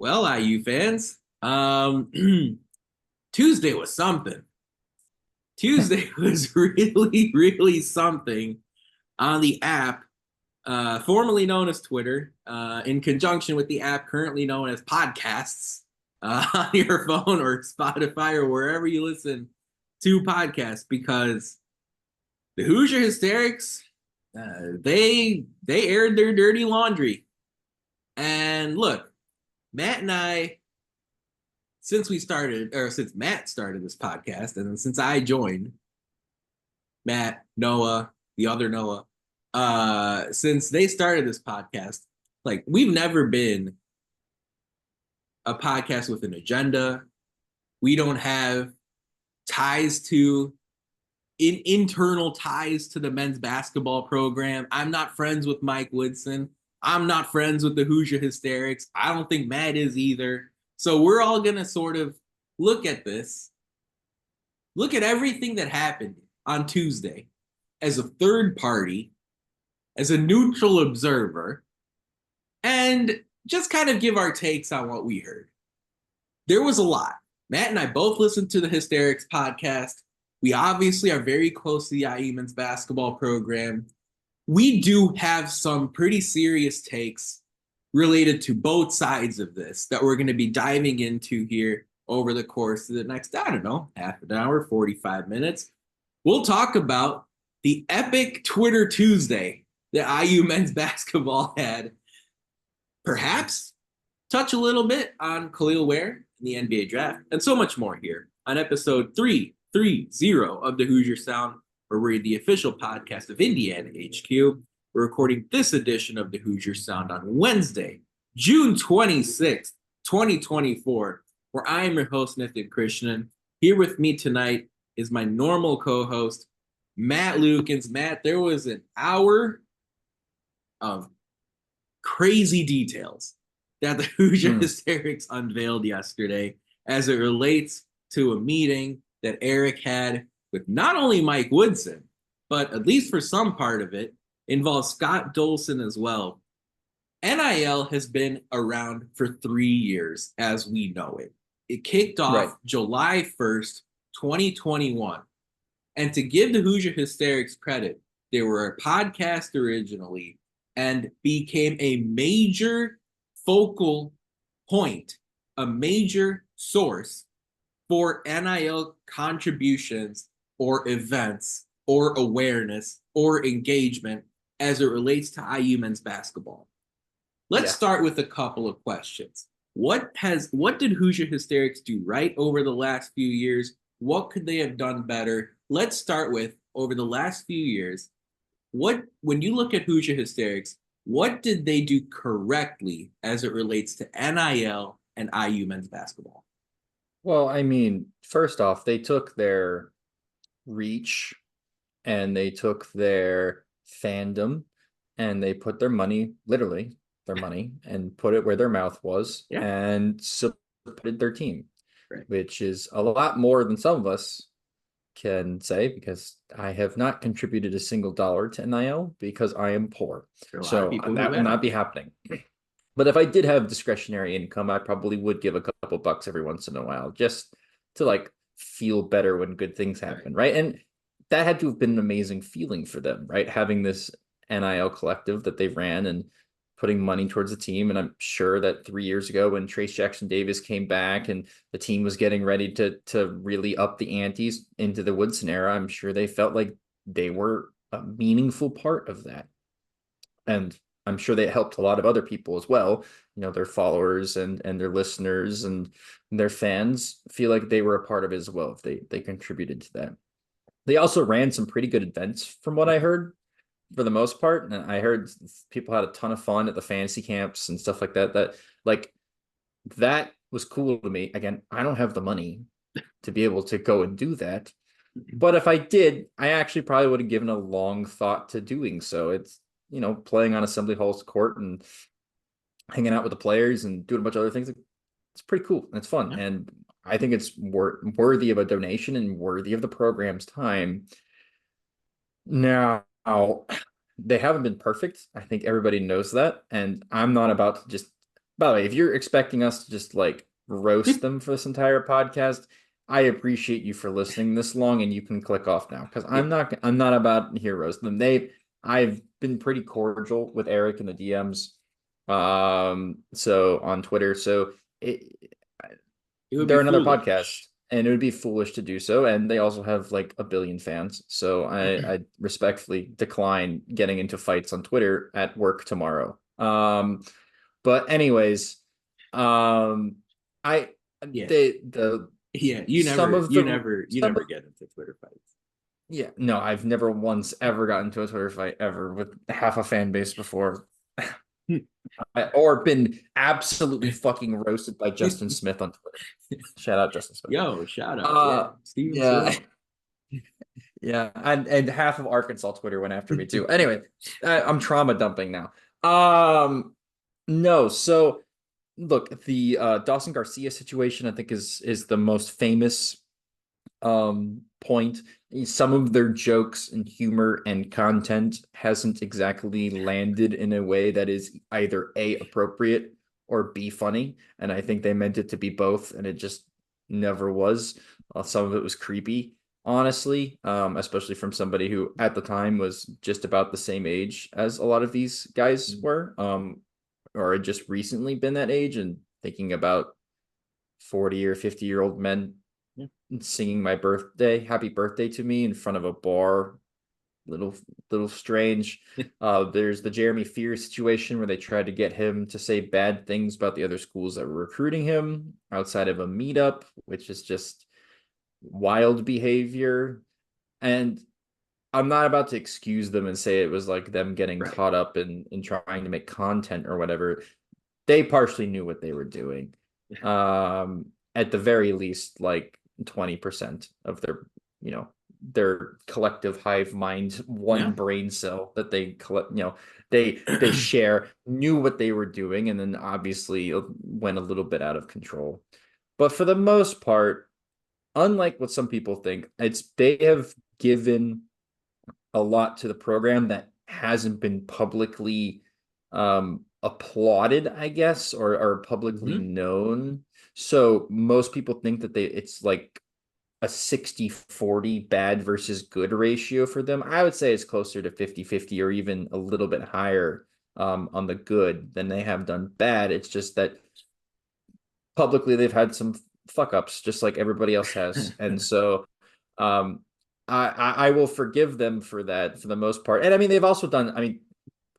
Well, IU fans, Tuesday was something. Tuesday was really something on the app, formerly known as Twitter, in conjunction with the app currently known as podcasts, on your phone or Spotify or wherever you listen to podcasts, because the Hoosier Hysterics, they aired their dirty laundry. And look, Matt and I, since Matt started this podcast, and then since I joined, Matt, Noah, the other Noah, since they started this podcast, like, we've never been a podcast with an agenda. We don't have ties to internal ties to the men's basketball program. I'm not friends with Mike Woodson. I'm not friends with the Hoosier Hysterics. I don't think Matt is either. So we're all going to sort of look at this, look at everything that happened on Tuesday as a third party, as a neutral observer, and just kind of give our takes on what we heard. There was a lot. Matt and I both listened to the Hysterics podcast. We obviously are very close to the IU men's basketball program. We do have some pretty serious takes related to both sides of this that we're going to be diving into here over the course of the next, I don't know, half an hour, 45 minutes. We'll talk about the epic Twitter Tuesday that IU men's basketball had. Perhaps touch a little bit on Khalil Ware in the NBA draft, and so much more here on episode 330 of the Hoosier Sound, where we're the official podcast of Indiana HQ. We're recording this edition of the Hoosier Sound on Wednesday, June 26th, 2024, where I am your host, Nithin Krishnan. Here with me tonight is my normal co-host, Matt Lukens. Matt, there was an hour of crazy details that the Hoosier Hysterics unveiled yesterday as it relates to a meeting that Eric had with not only Mike Woodson, but at least for some part of it, involves Scott Dolson as well. NIL has been around for 3 years as we know it. It kicked off July 1st, 2021. And to give the Hoosier Hysterics credit, they were a podcast originally and became a major focal point, a major source for NIL contributions or events or awareness or engagement as it relates to IU men's basketball. Let's start with a couple of questions. What did Hoosier Hysterics do right over the last few years? What could they have done better? Let's start with, over the last few years, when you look at Hoosier Hysterics, what did they do correctly as it relates to NIL and IU men's basketball? Well, I mean, first off, they took their reach and they took their fandom and they put their money, literally their money, and put it where their mouth was and supported their team, which is a lot more than some of us can say, because I have not contributed a single dollar to NIL because I am poor. So that will not be happening. But if I did have discretionary income, I probably would give a couple bucks every once in a while just to like feel better when good things happen, right? And that had to have been an amazing feeling for them, right? Having this NIL collective that they ran and putting money towards the team. And I'm sure that 3 years ago when Trace Jackson Davis came back and the team was getting ready to really up the antes into the Woodson era, I'm sure they felt like they were a meaningful part of that. And I'm sure they helped a lot of other people as well. You know, their followers and their listeners and their fans feel like they were a part of it as well if they contributed to that. They also ran some pretty good events from what I heard for the most part. And I heard people had a ton of fun at the fantasy camps and stuff like that. That was cool to me. Again, I don't have the money to be able to go and do that. But if I did, I actually probably would have given a long thought to doing so. It's, you know, playing on Assembly Hall's court and hanging out with the players and doing a bunch of other things. It's pretty cool. And it's fun. Yeah. And I think it's worthy of a donation and worthy of the program's time. Now, they haven't been perfect. I think everybody knows that. And I'm not about to just By the way, if you're expecting us to just like roast them for this entire podcast, I appreciate you for listening this long, and you can click off now because I'm not about to hear roast them. I've been pretty cordial with Eric in the DMs, so on Twitter. So It would be they're another foolish. podcast, and it would be foolish to do so. And they also have like a billion fans, so I respectfully decline getting into fights on Twitter at work tomorrow. But anyways, I Yeah. the Yeah. some of You some never of get into Twitter fights. yeah, no, I've never once ever gotten into a Twitter fight ever with half a fan base before. Or been absolutely fucking roasted by Justin Smith on Twitter. Shout out Justin Smith. Yo, shout out. Yeah. Steven Yeah. Swift. Yeah, and half of Arkansas Twitter went after me too. Anyway, I'm trauma dumping now. No, so look, the Dawson Garcia situation I think is the most famous point. Some of their jokes and humor and content hasn't exactly landed in a way that is either A, appropriate, or B, funny. And I think they meant it to be both, and it just never was. Some of it was creepy, honestly, especially from somebody who at the time was just about the same age as a lot of these guys were, or had just recently been that age, and thinking about 40 or 50-year-old men singing my birthday, happy birthday to me in front of a bar. Little strange. There's the Jeremy Fears situation where they tried to get him to say bad things about the other schools that were recruiting him outside of a meetup, which is just wild behavior. And I'm not about to excuse them and say it was like them getting Right. caught up in trying to make content or whatever. They partially knew what they were doing. At the very least, like 20% of their collective hive mind, one Yeah. brain cell that they collect, they share, knew what they were doing, and then obviously went a little bit out of control. But for the most part, unlike what some people think, they have given a lot to the program that hasn't been publicly applauded, I guess, or publicly Hmm. known. So most people think that it's like a 60-40 bad versus good ratio for them. I would say it's closer to 50-50 or even a little bit higher on the good than they have done bad. It's just that publicly they've had some fuck ups just like everybody else has. And so um I will forgive them for that for the most part. And I mean they've also done, I mean,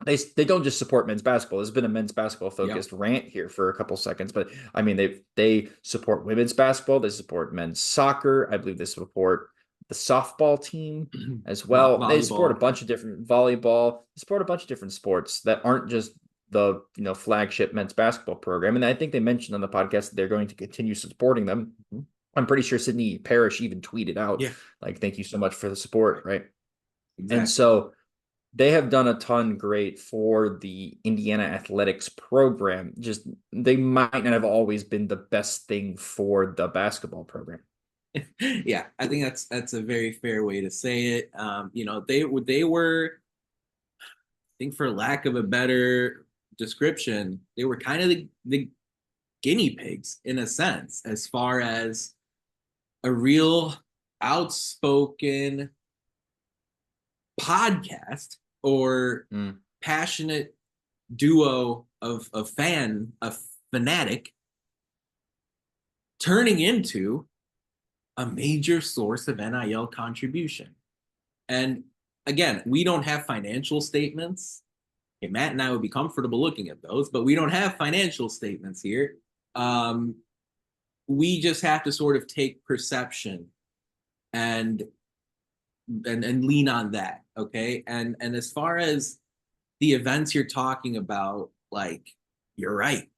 they don't just support men's basketball. There's been a men's basketball Yep. focused rant here for a couple seconds, but I mean they support women's basketball, they support men's soccer. I believe they support the softball team as well. They support a Volleyball. bunch of different volleyball, they support a bunch of different sports that aren't just the flagship men's basketball program. And I think they mentioned on the podcast that they're going to continue supporting them. I'm pretty sure Sydney Parrish even tweeted out, Yeah. like, thank you so much for the support, right? And Exactly. so they have done a ton great for the Indiana athletics program. Just they might not have always been the best thing for the basketball program. Yeah, I think that's a very fair way to say it. They were, I think, for lack of a better description, they were kind of the guinea pigs in a sense, as far as a real outspoken podcast or Mm. passionate duo of a fanatic turning into a major source of NIL contribution. And again, we don't have financial statements. Okay, Matt and I would be comfortable looking at those, but we don't have financial statements here. Um, we just have to sort of take perception and and lean on that. Okay. And as far as the events you're talking about, like, you're right.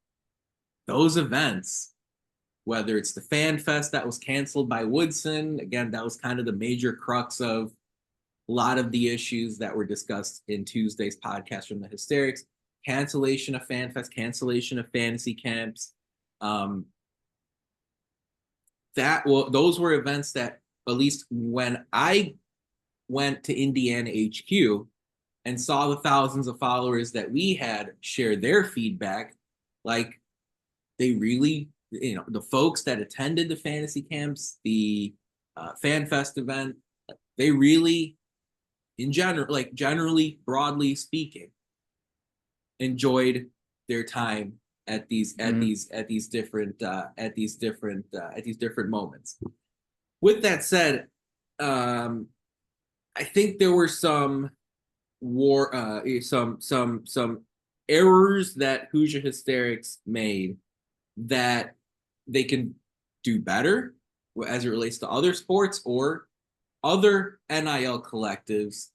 Those events, whether it's the fan fest that was canceled by Woodson, again, that was kind of the major crux of a lot of the issues that were discussed in Tuesday's podcast from the Hysterics. Cancellation of fan fest, cancellation of fantasy camps. Um, those were events that, at least when I went to Indiana HQ and saw the thousands of followers that we had share their feedback, like, they really, the folks that attended the fantasy camps, the Fan Fest event, they really, in general, like generally, broadly speaking, enjoyed their time at these different moments. With that said, I think there were some some errors that Hoosier Hysterics made that they can do better as it relates to other sports, or other NIL collectives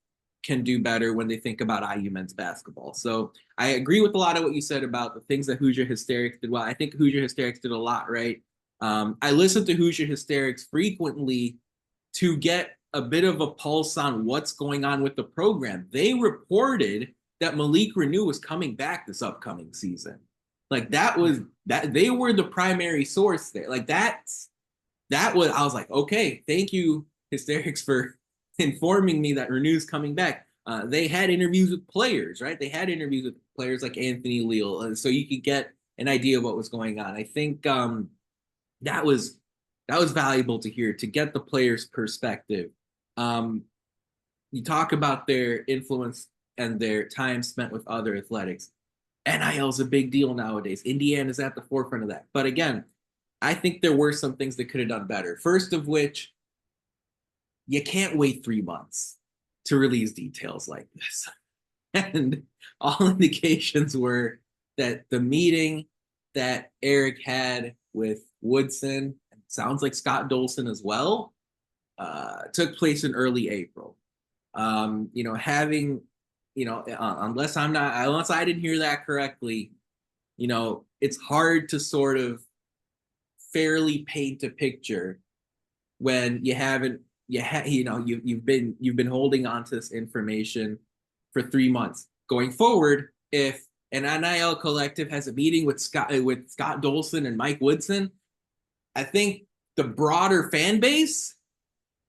can do better when they think about IU men's basketball. So I agree with a lot of what you said about the things that Hoosier Hysterics did well. I think Hoosier Hysterics did a lot right. I listen to Hoosier Hysterics frequently to get a bit of a pulse on what's going on with the program. They reported that Malik Renew was coming back this upcoming season. Like that they were the primary source there. Like that was, I was like, okay, thank you, Hysterics, for informing me that Renew's coming back. They had interviews with players, right? They had interviews with players like Anthony Leal, so you could get an idea of what was going on. I think that was valuable to hear, to get the players' perspective. You talk about their influence and their time spent with other athletics. NIL is a big deal nowadays. Indiana's at the forefront of that. But again, I think there were some things that could have done better. First of which, you can't wait 3 months to release details like this. And all indications were that the meeting that Eric had with Woodson, sounds like Scott Dolson as well, took place in early April. Having, unless I didn't hear that correctly, it's hard to sort of fairly paint a picture when you've been holding on to this information for 3 months. Going forward, if an NIL collective has a meeting with Scott Dolson and Mike Woodson, I think the broader fan base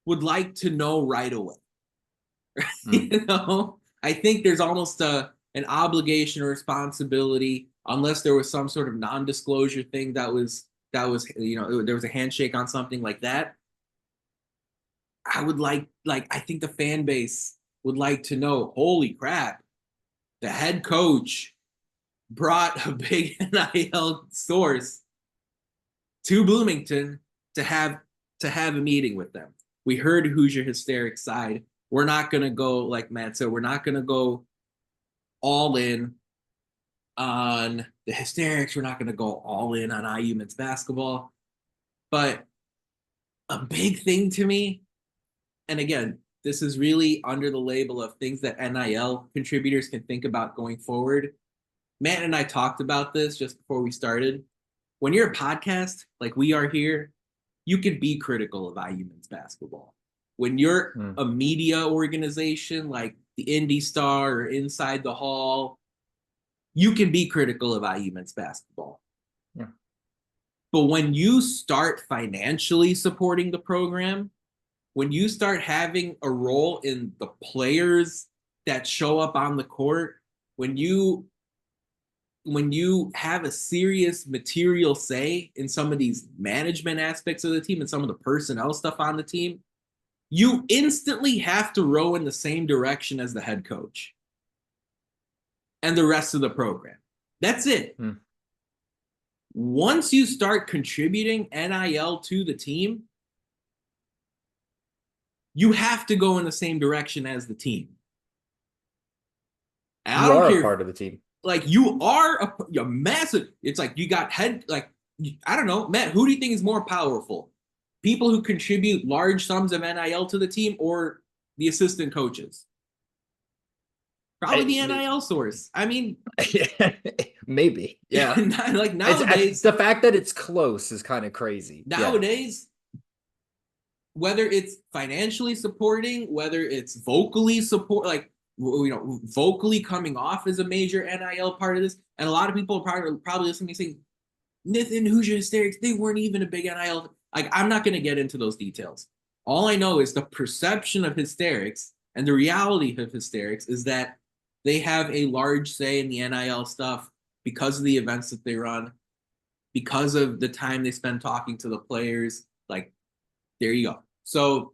would like to know right away. I think there's almost an obligation or responsibility, unless there was some sort of non-disclosure thing that was there was a handshake on something like that. I would I think the fan base would like to know, holy crap, the head coach brought a big NIL source to Bloomington to have a meeting with them. We heard Hoosier Hysterics side. We're not going to go, like Matt said, we're not going to go all in on the Hysterics. We're not going to go all in on IU men's basketball. But a big thing to me, and again, this is really under the label of things that NIL contributors can think about going forward. Matt and I talked about this just before we started. When you're a podcast like we are here, you can be critical of IU men's basketball. When you're a media organization like the Indy Star or Inside the Hall, you can be critical of IU men's basketball. Yeah. But when you start financially supporting the program, when you start having a role in the players that show up on the court, when you have a serious material say in some of these management aspects of the team and some of the personnel stuff on the team, you instantly have to row in the same direction as the head coach and the rest of the program. That's it. Once you start contributing NIL to the team, you have to go in the same direction as the team. You are a part of the team. Like, you are a massive. It's like you got I don't know, Matt, who do you think is more powerful? People who contribute large sums of NIL to the team, or the assistant coaches? Probably the NIL source. I mean, maybe. Yeah. Like nowadays, the fact that it's close is kind of crazy. Nowadays, whether it's financially supporting, whether it's vocally vocally coming off as a major NIL part of this, and a lot of people are probably listening to me saying, Nithin, Hoosier Hysterics, they weren't even a big NIL. Like, I'm not going to get into those details. All I know is the perception of Hysterics and the reality of Hysterics is that they have a large say in the NIL stuff because of the events that they run. because of the time they spend talking to the players. Like, there you go. So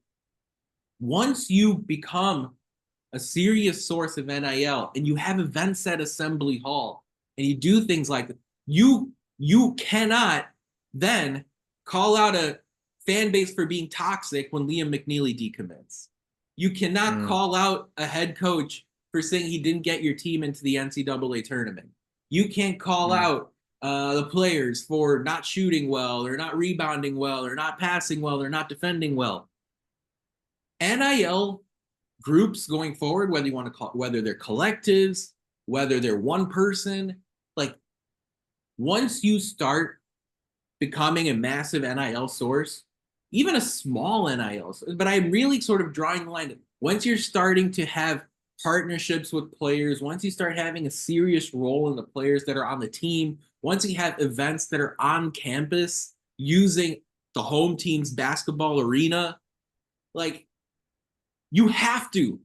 once you become a serious source of NIL and you have events at Assembly Hall and you do things like that, you cannot then call out a fan base for being toxic when Liam McNeely decommits. You cannot call out a head coach for saying he didn't get your team into the NCAA tournament. You can't call out the players for not shooting well or not rebounding well or not passing well or not defending well. NIL groups going forward, whether you want to call, whether they're collectives, whether they're one person, like once you start becoming a massive NIL source, even a small NIL source, but I'm really sort of drawing the line. Once you're starting to have partnerships with players, once you start having a serious role in the players that are on the team, once you have events that are on campus using the home team's basketball arena, like you have to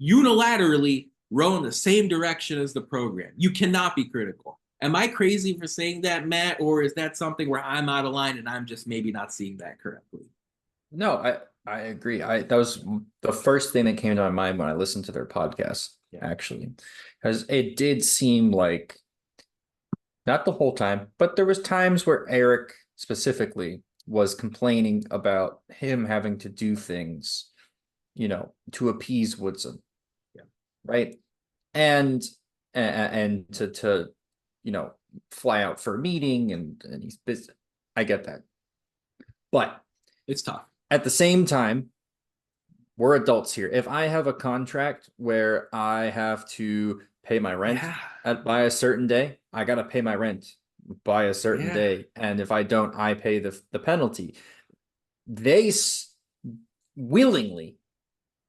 unilaterally row in the same direction as the program. You cannot be critical. Am I crazy for saying that, Matt, or is that something where I'm out of line and I'm just maybe not seeing that correctly? No, I agree. That was the first thing that came to my mind when I listened to their podcast, actually, because it did seem like, not the whole time, but there was times where Eric specifically was complaining about him having to do things, to appease Woodson. Yeah. Right. And to fly out for a meeting and he's busy. I get that. But it's tough. At the same time, we're adults here. If I have a contract where I have to pay my rent by a certain day, I got to pay my rent by a certain day. And if I don't, I pay the penalty. They willingly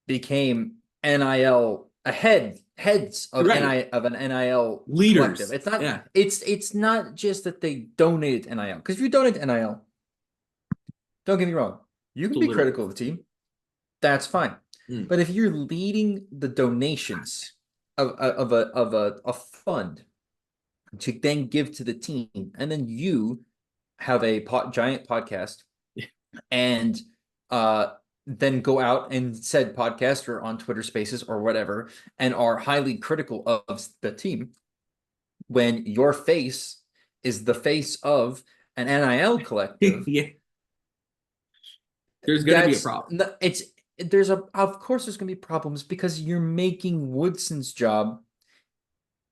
became NIL heads of an NIL leaders. Collective. It's not it's not just that they donated to NIL, because if you donate to NIL, don't get me wrong, you can be critical of the team. That's fine. But if you're leading the donations of a fund to then give to the team, and then you have a giant podcast and then go out and said podcast or on Twitter Spaces or whatever and are highly critical of the team, when your face is the face of an NIL collective, there's going to be a problem. Of course there's going to be problems, because you're making Woodson's job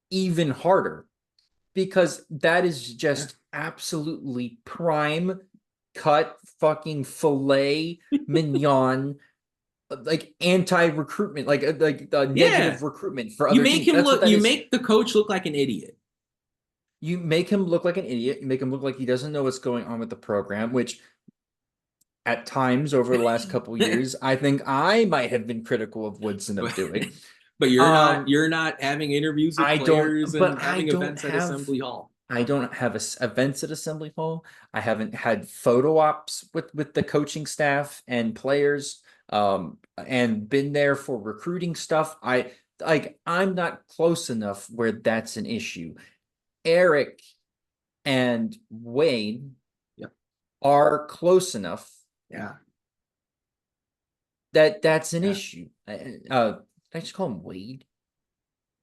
even harder, because that is just absolutely prime cut fucking filet mignon, like anti-recruitment, like negative recruitment for other teams. You make the coach look like an idiot. You make him look like an idiot. You make him look like he doesn't know what's going on with the program, which at times over the last couple of years, I think I might have been critical of Woodson of doing. But you're not having interviews with players and having events at Assembly Hall. I don't have events at Assembly Hall. I haven't had photo ops with the coaching staff and players, and been there for recruiting stuff. I'm not close enough where that's an issue. Eric and Wayne are close enough. That's an issue. I just call him Wade.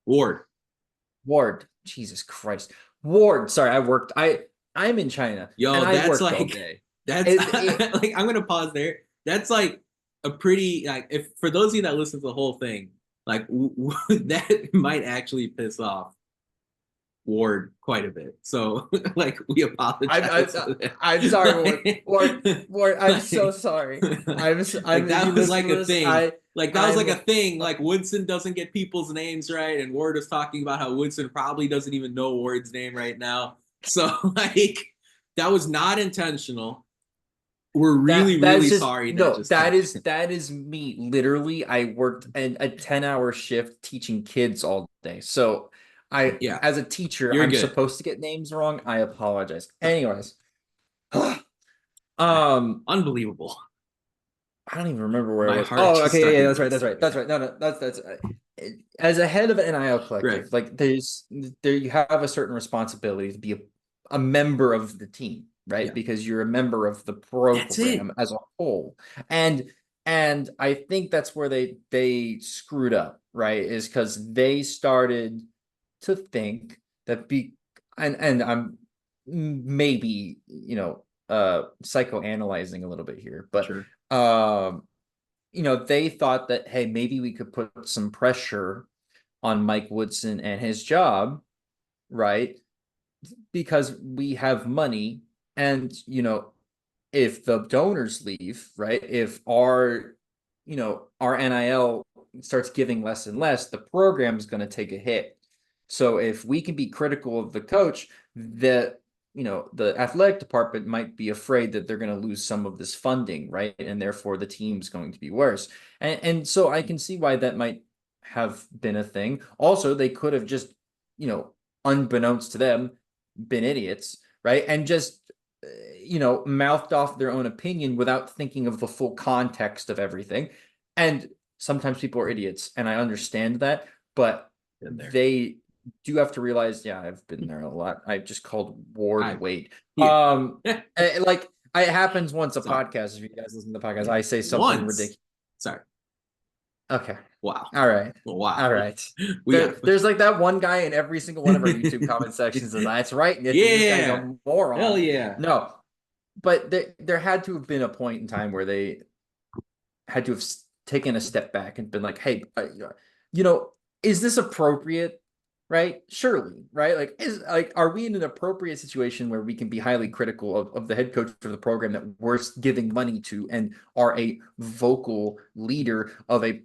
Ward. Jesus Christ. Ward. Sorry, I'm in China. Yo, and that's all like day. That's like, I'm gonna pause there. That's like a pretty, like, if for those of you that listen to the whole thing, like that might actually piss off Ward quite a bit. So like, we apologize. I'm sorry, Ward. I'm so sorry. That was like a thing. That was like a thing. Like, Woodson doesn't get people's names right, and Ward is talking about how Woodson probably doesn't even know Ward's name right now. So like, that was not intentional. We're really sorry. That is me. Literally, I worked a 10-hour shift teaching kids all day. So as a teacher, I'm supposed to get names wrong. I apologize. Anyways, unbelievable. I don't even remember where I was. Oh, okay, yeah, that's right. No, that's as a head of an NIL collective, like you have a certain responsibility to be a member of the team, right? Yeah. Because you're a member of the That's it. program as a whole. And I think that's where they screwed up, right? Is because they started to think that and I'm maybe, psychoanalyzing a little bit here, but Sure. they thought that, hey, maybe we could put some pressure on Mike Woodson and his job, right? Because we have money, and if the donors leave, right? If our NIL starts giving less and less, the program's going to take a hit. So if we can be critical of the coach, the athletic department might be afraid that they're going to lose some of this funding, right? And therefore the team's going to be worse. And so I can see why that might have been a thing. Also, they could have just, unbeknownst to them, been idiots, right? And just mouthed off their own opinion without thinking of the full context of everything. And sometimes people are idiots, and I understand that, but they do have to realize, yeah, I've been there a lot. I just called Ward Wade. Yeah. Like it happens once a podcast. If you guys listen to the podcast, I say something ridiculous. Sorry. Okay. Wow. All right. Wow. All right. There's like that one guy in every single one of our YouTube comment sections says, that's right. Nithin, this guy's a moron. Hell yeah. No, but there had to have been a point in time where they had to have taken a step back and been like, hey, is this appropriate? Right? Surely, right? Are we in an appropriate situation where we can be highly critical of the head coach of the program that we're giving money to and are a vocal leader of a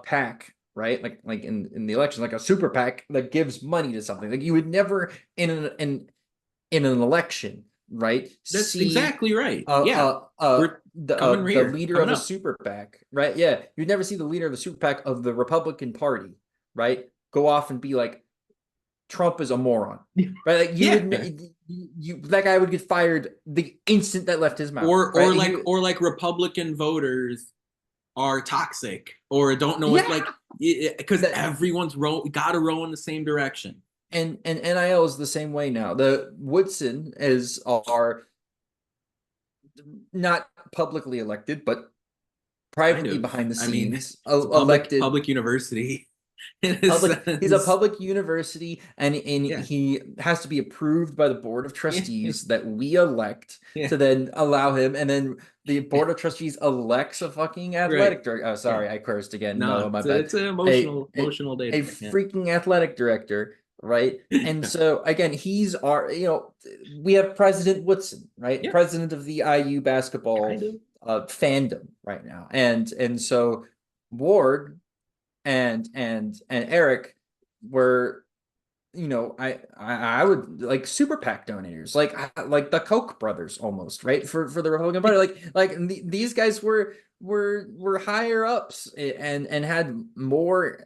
PAC, right? Like in the election, like a super PAC that gives money to something. Like you would never in an election, right? That's exactly right. The leader of a super PAC, right? Yeah, you'd never see the leader of the super PAC of the Republican Party, right? Go off and be like, Trump is a moron, right? Like that guy would get fired the instant that left his mouth. Or like Republican voters are toxic or don't know what, because everyone's got to row in the same direction. And NIL is the same way now. The Woodson are not publicly elected, but privately behind the scenes, elected public university. He's a public university, and he has to be approved by the board of trustees that we elect to then allow him, and then the board of trustees elects a fucking athletic director. Oh, sorry, I cursed again. No, my bad. It's an emotional day. A freaking athletic director, right? And so again, he's we have President Woodson, right? President of the IU basketball fandom right now, and so Ward and Eric were, I would like super PAC donators, like the Koch brothers almost, right? For the Republican Party, these guys were higher ups and had more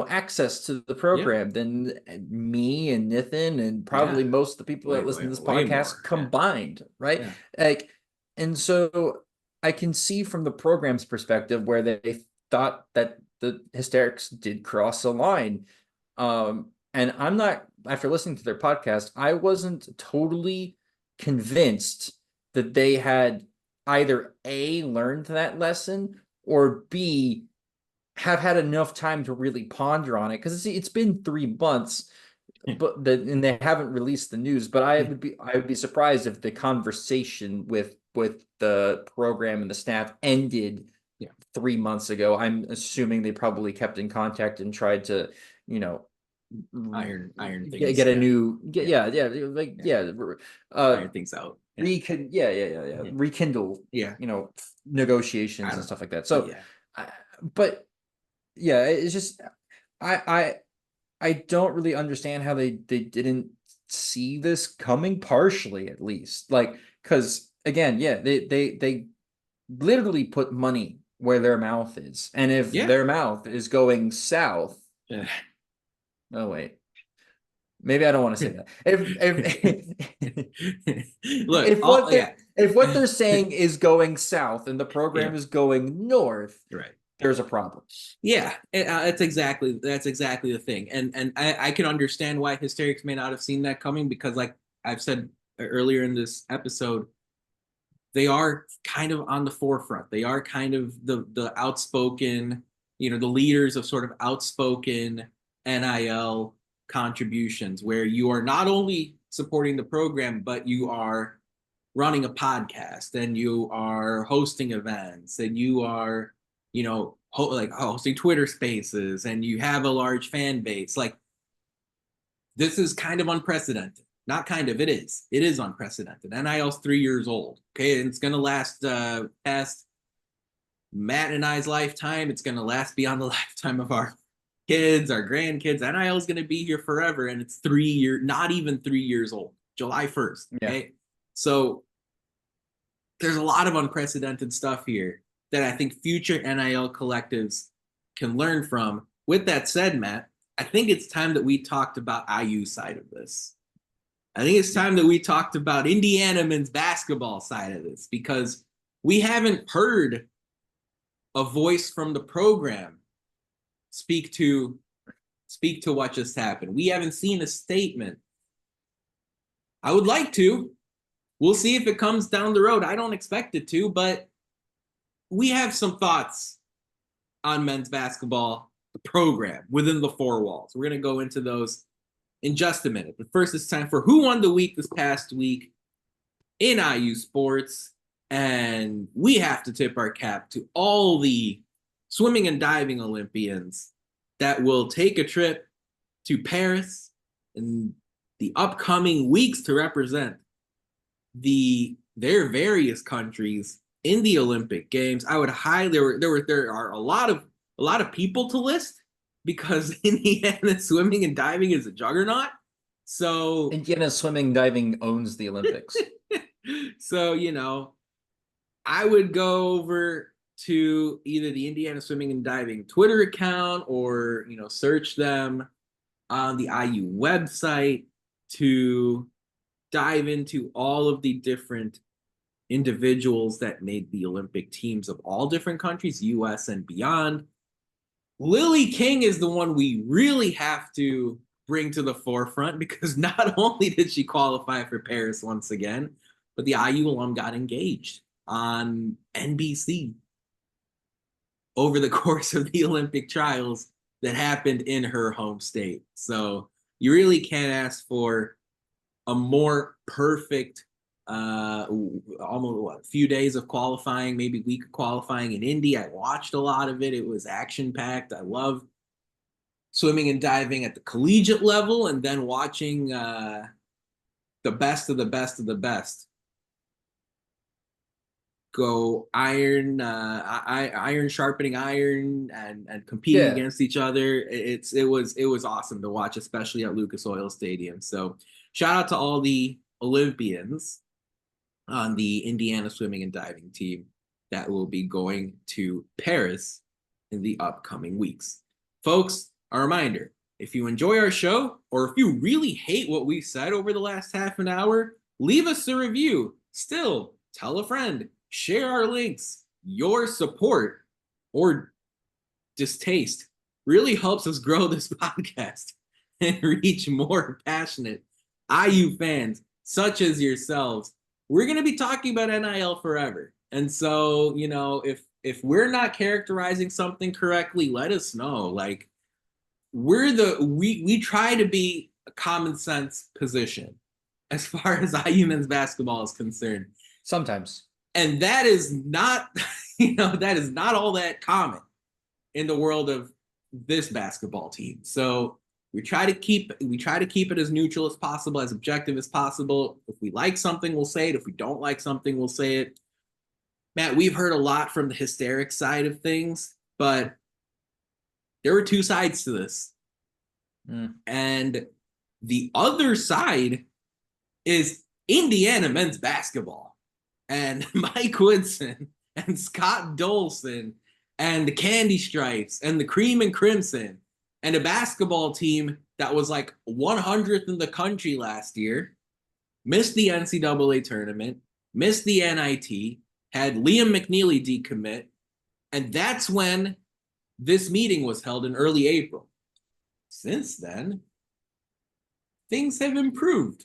access to the program than me and Nithin and probably most of the people that listen to this podcast combined, right? And so I can see from the program's perspective where they thought that the Hysterics did cross a line. And I'm not, after listening to their podcast, I wasn't totally convinced that they had either A, learned that lesson, or B, have had enough time to really ponder on it. Because it's been 3 months, and they haven't released the news. But I would be surprised if the conversation with the program and the staff ended 3 months ago. I'm assuming they probably kept in contact and tried to, iron things. Get a new, iron things out. Rekindle, negotiations and stuff like that. So, it's just, I don't really understand how they didn't see this coming, partially at least, because again, they literally put money where their mouth is, and if their mouth is going south, oh wait, maybe I don't want to say that. If what they're saying is going south and the program is going north, there's a problem. That's exactly the thing, and I can understand why Hysterics may not have seen that coming, because I've said earlier in this episode, they are kind of on the forefront. They are kind of the outspoken, the leaders of sort of outspoken NIL contributions, where you are not only supporting the program, but you are running a podcast and you are hosting events and you are, hosting Twitter spaces and you have a large fan base. Like, this is kind of unprecedented. Not kind of, it is. It is unprecedented. NIL's 3 years old. Okay, and it's gonna last past Matt and I's lifetime. It's gonna last beyond the lifetime of our kids, our grandkids. NIL is gonna be here forever, and it's 3 years, not even 3 years old. July 1st. Okay. Yeah. So there's a lot of unprecedented stuff here that I think future NIL collectives can learn from. With that said, Matt, I think it's time that we talked about IU side of this. I think it's time that we talked about Indiana men's basketball side of this, because we haven't heard a voice from the program speak to what just happened. We haven't seen a statement. I would like to. We'll see if it comes down the road. I don't expect it to, but we have some thoughts on men's basketball, the program within the four walls. We're going to go into those in just a minute. But first, it's time for Who Won the Week this past week in IU sports. And we have to tip our cap to all the swimming and diving Olympians that will take a trip to Paris in the upcoming weeks to represent their various countries in the Olympic Games. I would highly there are a lot of people to list, because Indiana swimming and diving is a juggernaut. So Indiana swimming diving owns the Olympics. So, I would go over to either the Indiana swimming and diving Twitter account or, search them on the IU website to dive into all of the different individuals that made the Olympic teams of all different countries, US and beyond. Lily King is the one we really have to bring to the forefront, because not only did she qualify for Paris once again, but the IU alum got engaged on NBC over the course of the Olympic trials that happened in her home state. So you really can't ask for a more perfect almost a few days of qualifying, maybe week of qualifying in Indy. I watched a lot of it. It was action-packed. I love swimming and diving at the collegiate level, and then watching the best of the best of the best go iron sharpening iron and competing against each other. It was awesome to watch, especially at Lucas Oil Stadium. So shout out to all the Olympians on the Indiana swimming and diving team that will be going to Paris in the upcoming weeks. Folks, a reminder, if you enjoy our show, or if you really hate what we said over the last half an hour, leave us a review. Still, tell a friend, share our links. Your support or distaste really helps us grow this podcast and reach more passionate IU fans such as yourselves. We're going to be talking about NIL forever. And so, if we're not characterizing something correctly, let us know. Like, we try to be a common sense position as far as IU men's basketball is concerned. Sometimes. And that is not, that is not all that common in the world of this basketball team. So we try to keep it as neutral as possible, as objective as possible. If we like something, we'll say it. If we don't like something, we'll say it. Matt, we've heard a lot from the Hysterics side of things, but there were two sides to this. And the other side is Indiana men's basketball. And Mike Woodson and Scott Dolson and the Candy Stripes and the Cream and Crimson and a basketball team that was like 100th in the country last year, missed the NCAA tournament, missed the NIT, had Liam McNeely decommit, and that's when this meeting was held in early April. Since then, things have improved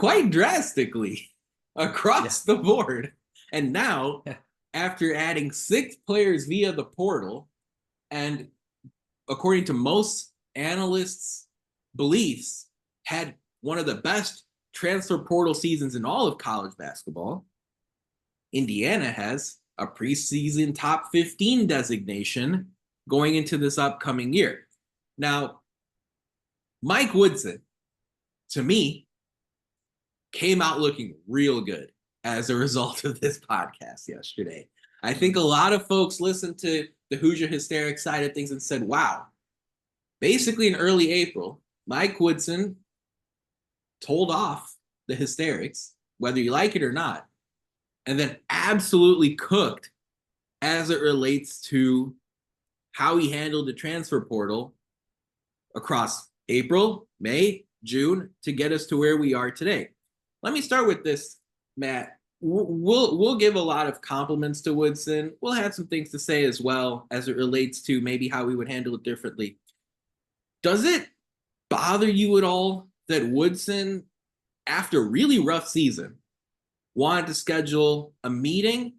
quite drastically across the board. And now, after adding 6 players via the portal, and according to most analysts' beliefs, had one of the best transfer portal seasons in all of college basketball, Indiana has a preseason top 15 designation going into this upcoming year. Now, Mike Woodson, to me, came out looking real good as a result of this podcast yesterday. I think a lot of folks listened to the Hoosier Hysterics side of things and said, wow, basically in early April, Mike Woodson told off the Hysterics, whether you like it or not, and then absolutely cooked as it relates to how he handled the transfer portal across April, May, June to get us to where we are today. Let me start with this, Matt. We'll give a lot of compliments to Woodson. We'll have some things to say as well as it relates to maybe how we would handle it differently. Does it bother you at all that Woodson, after a really rough season, wanted to schedule a meeting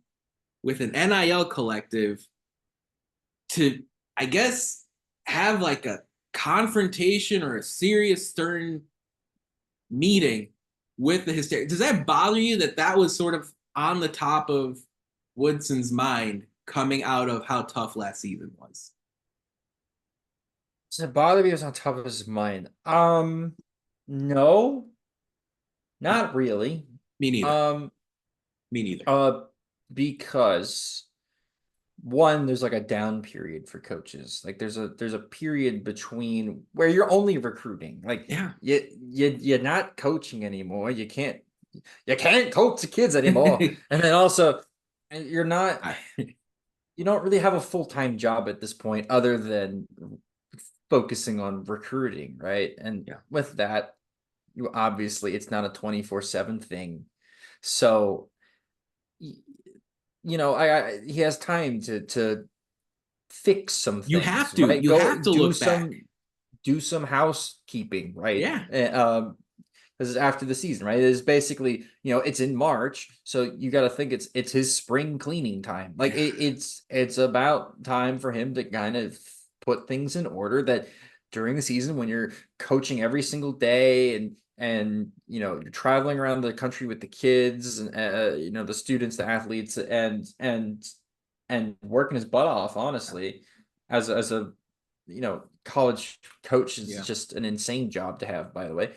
with an NIL collective to, I guess, have like a confrontation or a serious, stern meeting with the Hysterics? Does that bother you that that was sort of on the top of Woodson's mind coming out of how tough last season was? Does it bother me? It was on top of his mind. No, not really. Me neither. Me neither. Because one, there's like a down period for coaches. Like there's a period between where you're only recruiting. Like you're not coaching anymore. You can't coach the kids anymore. And then also you don't really have a full-time job at this point other than focusing on recruiting, right? And with that, you obviously it's not a 24/7 thing. So he has time to fix some things. You have to. Right? You have to look back. Do some housekeeping, right? Yeah. Because after the season, right? It is basically, it's in March, so you got to think it's his spring cleaning time. Like it's about time for him to kind of put things in order that during the season when you're coaching every single day and you're traveling around the country with the kids and the students, the athletes, and working his butt off, honestly, as a college coach is just an insane job to have, by the way.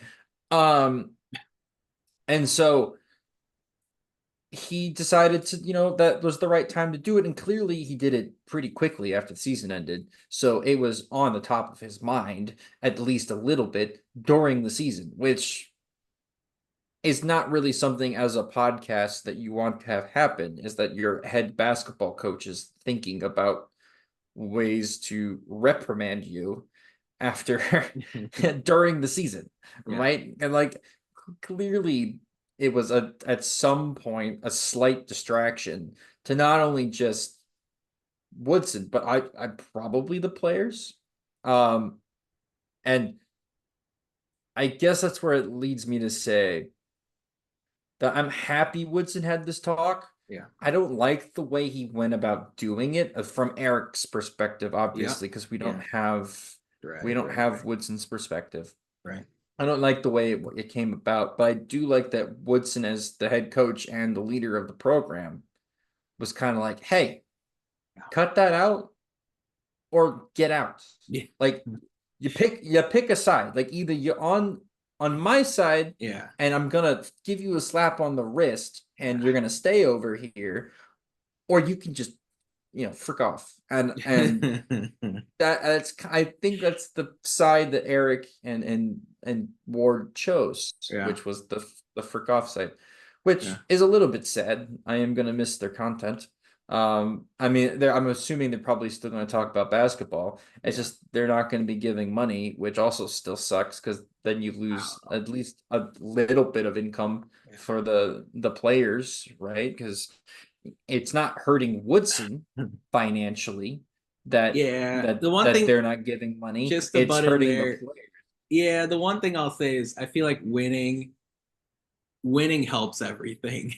And so he decided to, that was the right time to do it. And clearly he did it pretty quickly after the season ended. So it was on the top of his mind, at least a little bit during the season, which is not really something as a podcast that you want to have happen, is that your head basketball coach is thinking about ways to reprimand you after during the season, right? And like clearly it was at some point a slight distraction to not only just Woodson, but I probably the players. And I guess that's where it leads me to say that I'm happy Woodson had this talk. Yeah. I don't like the way he went about doing it from Eric's perspective, obviously, because we don't have Woodson's perspective. Right. I don't like the way it came about, but I do like that Woodson, as the head coach and the leader of the program, was kind of like, hey, cut that out or get out. Yeah. Like you pick a side. Like either you're on my side, and I'm gonna give you a slap on the wrist and you're gonna stay over here, or you can just frick off. And that's I think that's the side that Eric and Ward chose, which was the frick off side, which is a little bit sad. I am gonna miss their content. I mean, I'm assuming they're probably still going to talk about basketball. It's just they're not going to be giving money, which also still sucks because then you lose at least a little bit of income for the players, right? Because it's not hurting Woodson financially that they're not giving money. Just it's hurting the players. players. Yeah, the one thing I'll say is I feel like winning winning helps everything.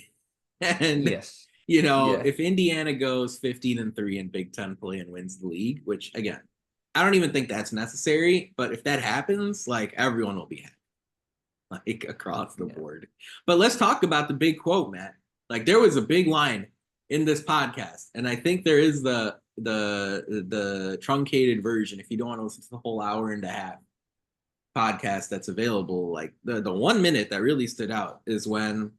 And Yes. Yeah. if Indiana goes 15-3 in Big Ten play and wins the league, which again, I don't even think that's necessary, but if that happens, like everyone will be happy, like across the board. But let's talk about the big quote, Matt. Like there was a big line in this podcast, and I think there is the truncated version if you don't want to listen to the whole hour and a half podcast that's available. Like the 1 minute that really stood out is when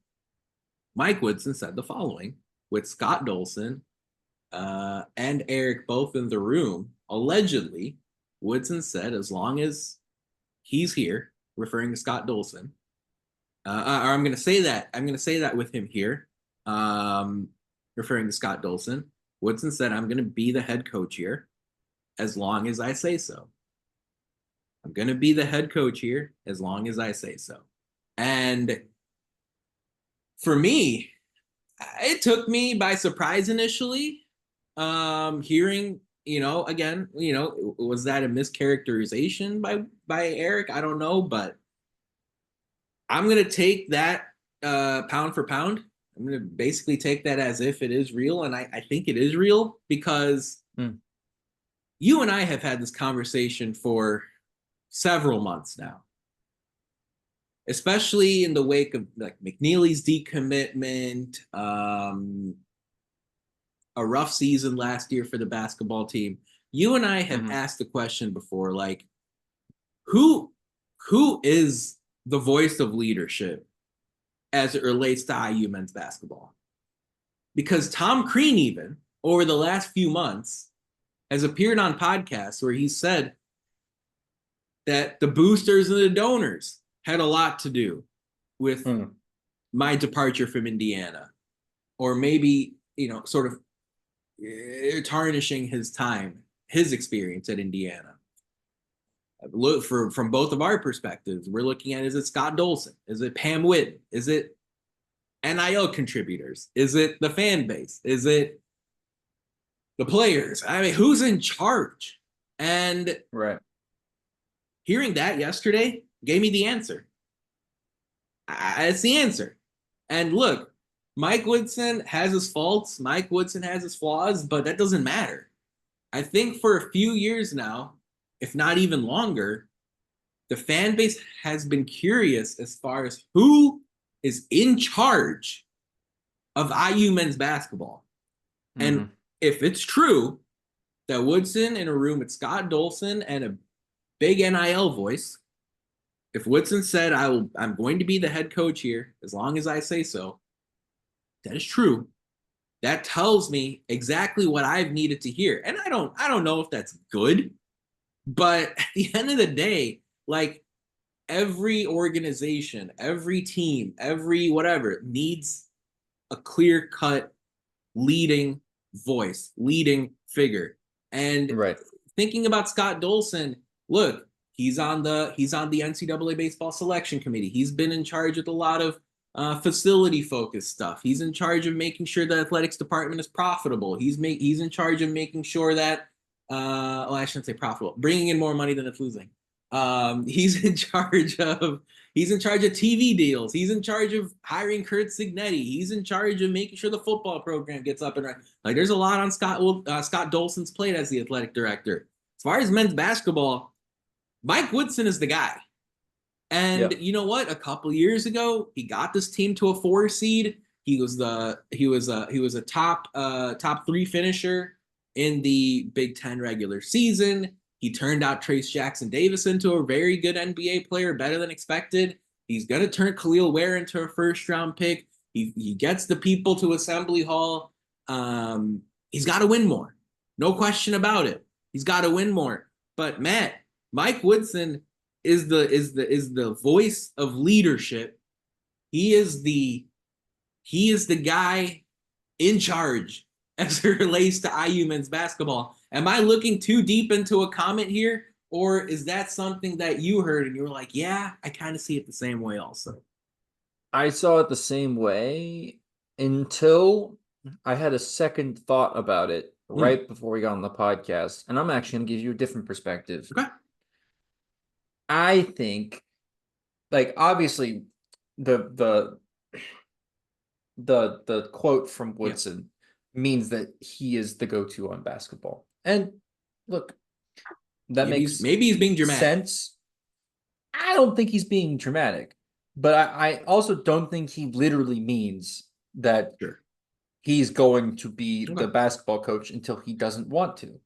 Mike Woodson said the following with Scott Dolson and Eric both in the room. Allegedly, Woodson said, as long as he's here, referring to Scott Dolson, or I'm going to say that with him here, referring to Scott Dolson. Woodson said, I'm going to be the head coach here as long as I say so. I'm going to be the head coach here as long as I say so. And for me, it took me by surprise initially, hearing, again, was that a mischaracterization by Eric? I don't know, but I'm going to take that pound for pound. I'm going to basically take that as if it is real. And I think it is real because you and I have had this conversation for several months now, especially in the wake of like McNeely's decommitment, a rough season last year for the basketball team. You and I have asked the question before, like, who is the voice of leadership as it relates to IU men's basketball? Because Tom Crean, even over the last few months, has appeared on podcasts where he said that the boosters and the donors had a lot to do with my departure from Indiana, or maybe, sort of tarnishing his experience at Indiana. Look, from both of our perspectives, we're looking at, is it Scott Dolson? Is it Pam Whitten? Is it NIL contributors? Is it the fan base? Is it the players? I mean, who's in charge? And hearing that yesterday gave me the answer. It's the answer. And look, Mike Woodson has his faults. Mike Woodson has his flaws, but that doesn't matter. I think for a few years now, if not even longer, the fan base has been curious as far as who is in charge of IU men's basketball. And if it's true that Woodson in a room with Scott Dolson and a big NIL voice, if Woodson said, I'm going to be the head coach here as long as I say so, that is true. That tells me exactly what I've needed to hear. And I don't know if that's good, but at the end of the day, like every organization, every team, every whatever needs a clear-cut leading voice, leading figure. And thinking about Scott Dolson, look, he's on the NCAA baseball selection committee. He's been in charge of a lot of facility focused stuff. He's in charge of making sure the athletics department is profitable. He's in charge of making sure that I shouldn't say profitable, bringing in more money than it's losing. He's in charge of TV deals. He's in charge of hiring Kurt Signetti. He's in charge of making sure the football program gets up and running. Like there's a lot on Scott Dolson's plate as the athletic director. As far as men's basketball, Mike Woodson is the guy. And you know what? A couple years ago, he got this team to a 4 seed. He was a top 3 finisher in the Big Ten regular season. He turned out Trace Jackson Davis into a very good NBA player, better than expected. He's going to turn Khalil Ware into a first-round pick. He gets the people to Assembly Hall. He's got to win more. No question about it. He's got to win more. But Matt, Mike Woodson is the voice of leadership. He is the guy in charge as it relates to IU men's basketball. Am I looking too deep into a comment here, or is that something that you heard and you were like, yeah, I kind of see it the same way also? I saw it the same way until I had a second thought about it right before we got on the podcast, and I'm actually going to give you a different perspective. Okay. I think, like, obviously the the quote from Woodson means that he is the go-to on basketball. And look, that makes maybe he's being dramatic. sense. I don't think he's being dramatic, but I also don't think he literally means that he's going to be the basketball coach until he doesn't want to.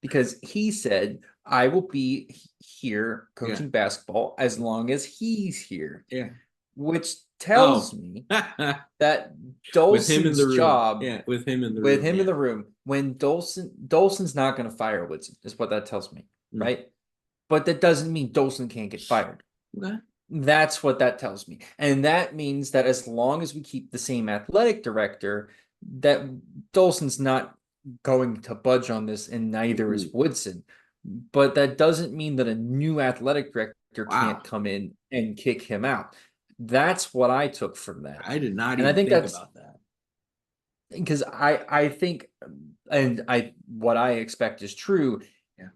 Because he said, I will be here coaching basketball as long as he's here. Yeah. Which tells me that Dolson's job with him in the room, when Dolson's not going to fire Woodson, is what that tells me, right? But that doesn't mean Dolson can't get fired. Okay. That's what that tells me. And that means that as long as we keep the same athletic director, that Dolson's not going to budge on this, and neither is Woodson. But that doesn't mean that a new athletic director can't come in and kick him out. That's what I took from that. I did not even think about that. Because I think, and what I expect is true. Yeah.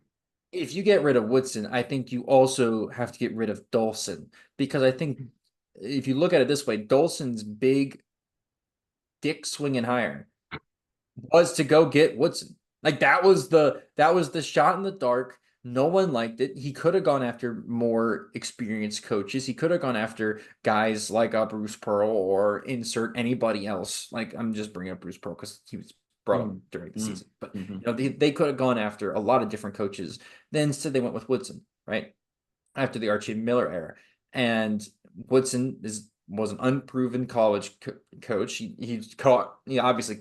If you get rid of Woodson, I think you also have to get rid of Dolson, because I think if you look at it this way, Dolson's big dick swinging hire was to go get Woodson. Like that was the shot in the dark. No one liked it. He could have gone after more experienced coaches. He could have gone after guys like Bruce Pearl, or insert anybody else. Like, I'm just bringing up Bruce Pearl because he was brought up during the season. But you know, they could have gone after a lot of different coaches. Then instead they went with Woodson, right? After the Archie Miller era. And Woodson was an unproven college coach. He's caught, obviously.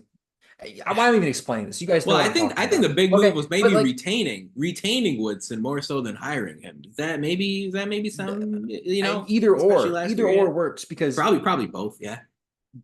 Why am I even explaining this? You guys know. Well, I think the big move was maybe retaining Woodson more so than hiring him. Does that maybe sound, either or works, because probably both. Yeah.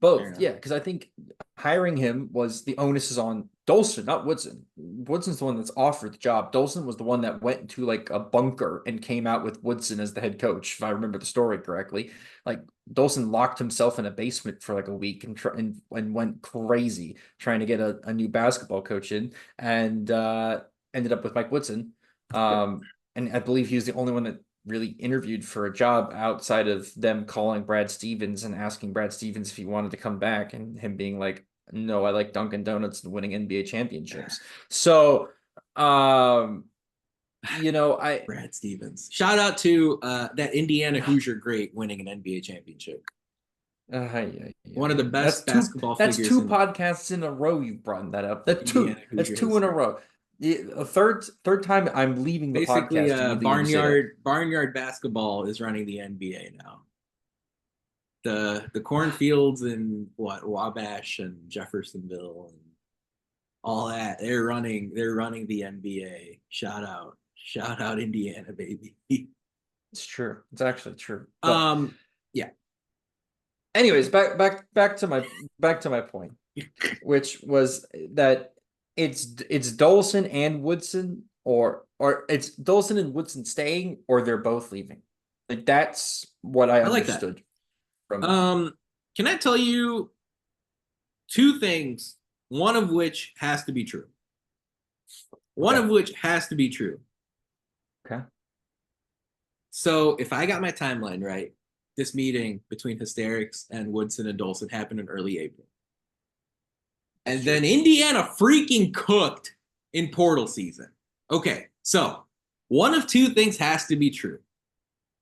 Both, yeah, because I think hiring him was, the onus is on Dolson, not Woodson. Woodson's the one that's offered the job. Dolson was the one that went into like a bunker and came out with Woodson as the head coach, if I remember the story correctly. Like, Dolson locked himself in a basement for like a week and went crazy trying to get a new basketball coach in, and ended up with Mike Woodson. And I believe he was the only one that really interviewed for a job outside of them calling Brad Stevens and asking Brad Stevens if he wanted to come back, and him being like, no, I like Dunkin' Donuts and winning NBA championships. So, Brad Stevens. Shout out to that Indiana Hoosier great winning an NBA championship. One of the best basketball figures. That's two podcasts in a row you've brought that up. That's two in a row. A third time I'm leaving the podcast. Barnyard basketball is running the NBA now. The cornfields in Wabash and Jeffersonville and all that, they're running the NBA. Shout out Indiana, baby. It's true. It's actually true. But, yeah. Anyways, back to my point, which was that it's Dolson and Woodson, or it's Dolson and Woodson staying, or they're both leaving. Like, that's what I understood. Like that. Can I tell you two things? One of which has to be true. Okay. So if I got my timeline right, this meeting between Hysterics and Woodson and Dolson happened in early April. And then Indiana freaking cooked in portal season. Okay, so one of two things has to be true.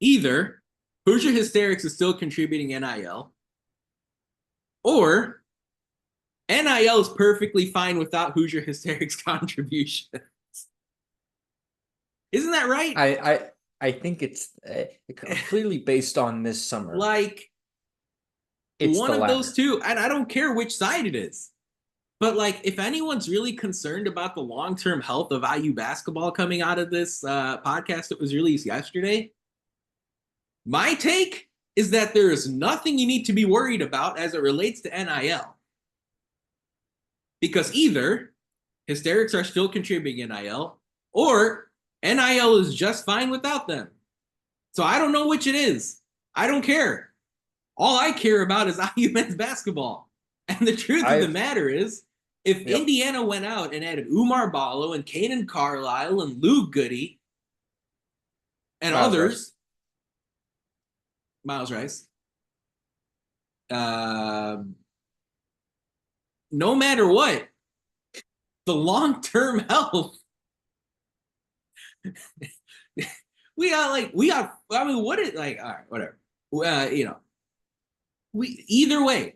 Either Hoosier Hysterics is still contributing NIL, or NIL is perfectly fine without Hoosier Hysterics contributions. Isn't that right? I think it's clearly based on this summer. Like, it's one of those two, and I don't care which side it is. But, like, if anyone's really concerned about the long-term health of IU basketball coming out of this podcast that was released yesterday, my take is that there is nothing you need to be worried about as it relates to NIL. Because either Hysterics are still contributing NIL, or NIL is just fine without them. So I don't know which it is. I don't care. All I care about is IU men's basketball. And the truth of the matter is, if Indiana went out and added Umar Ballo and Kanan Carlisle and Lou Goody and Miles Rice, no matter what, the long-term health, I mean, what is like, all right, whatever. We either way,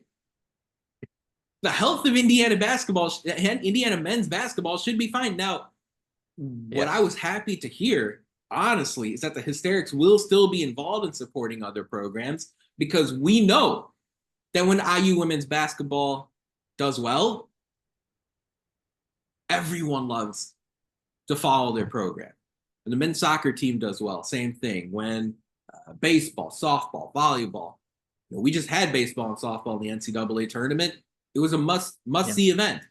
the health of Indiana basketball, Indiana men's basketball should be fine. Now, what I was happy to hear, honestly, is that the Hysterics will still be involved in supporting other programs because we know that when IU women's basketball does well, everyone loves to follow their program. When the men's soccer team does well, same thing. When baseball, softball, volleyball, we just had baseball and softball in the NCAA tournament. It was a must-see event.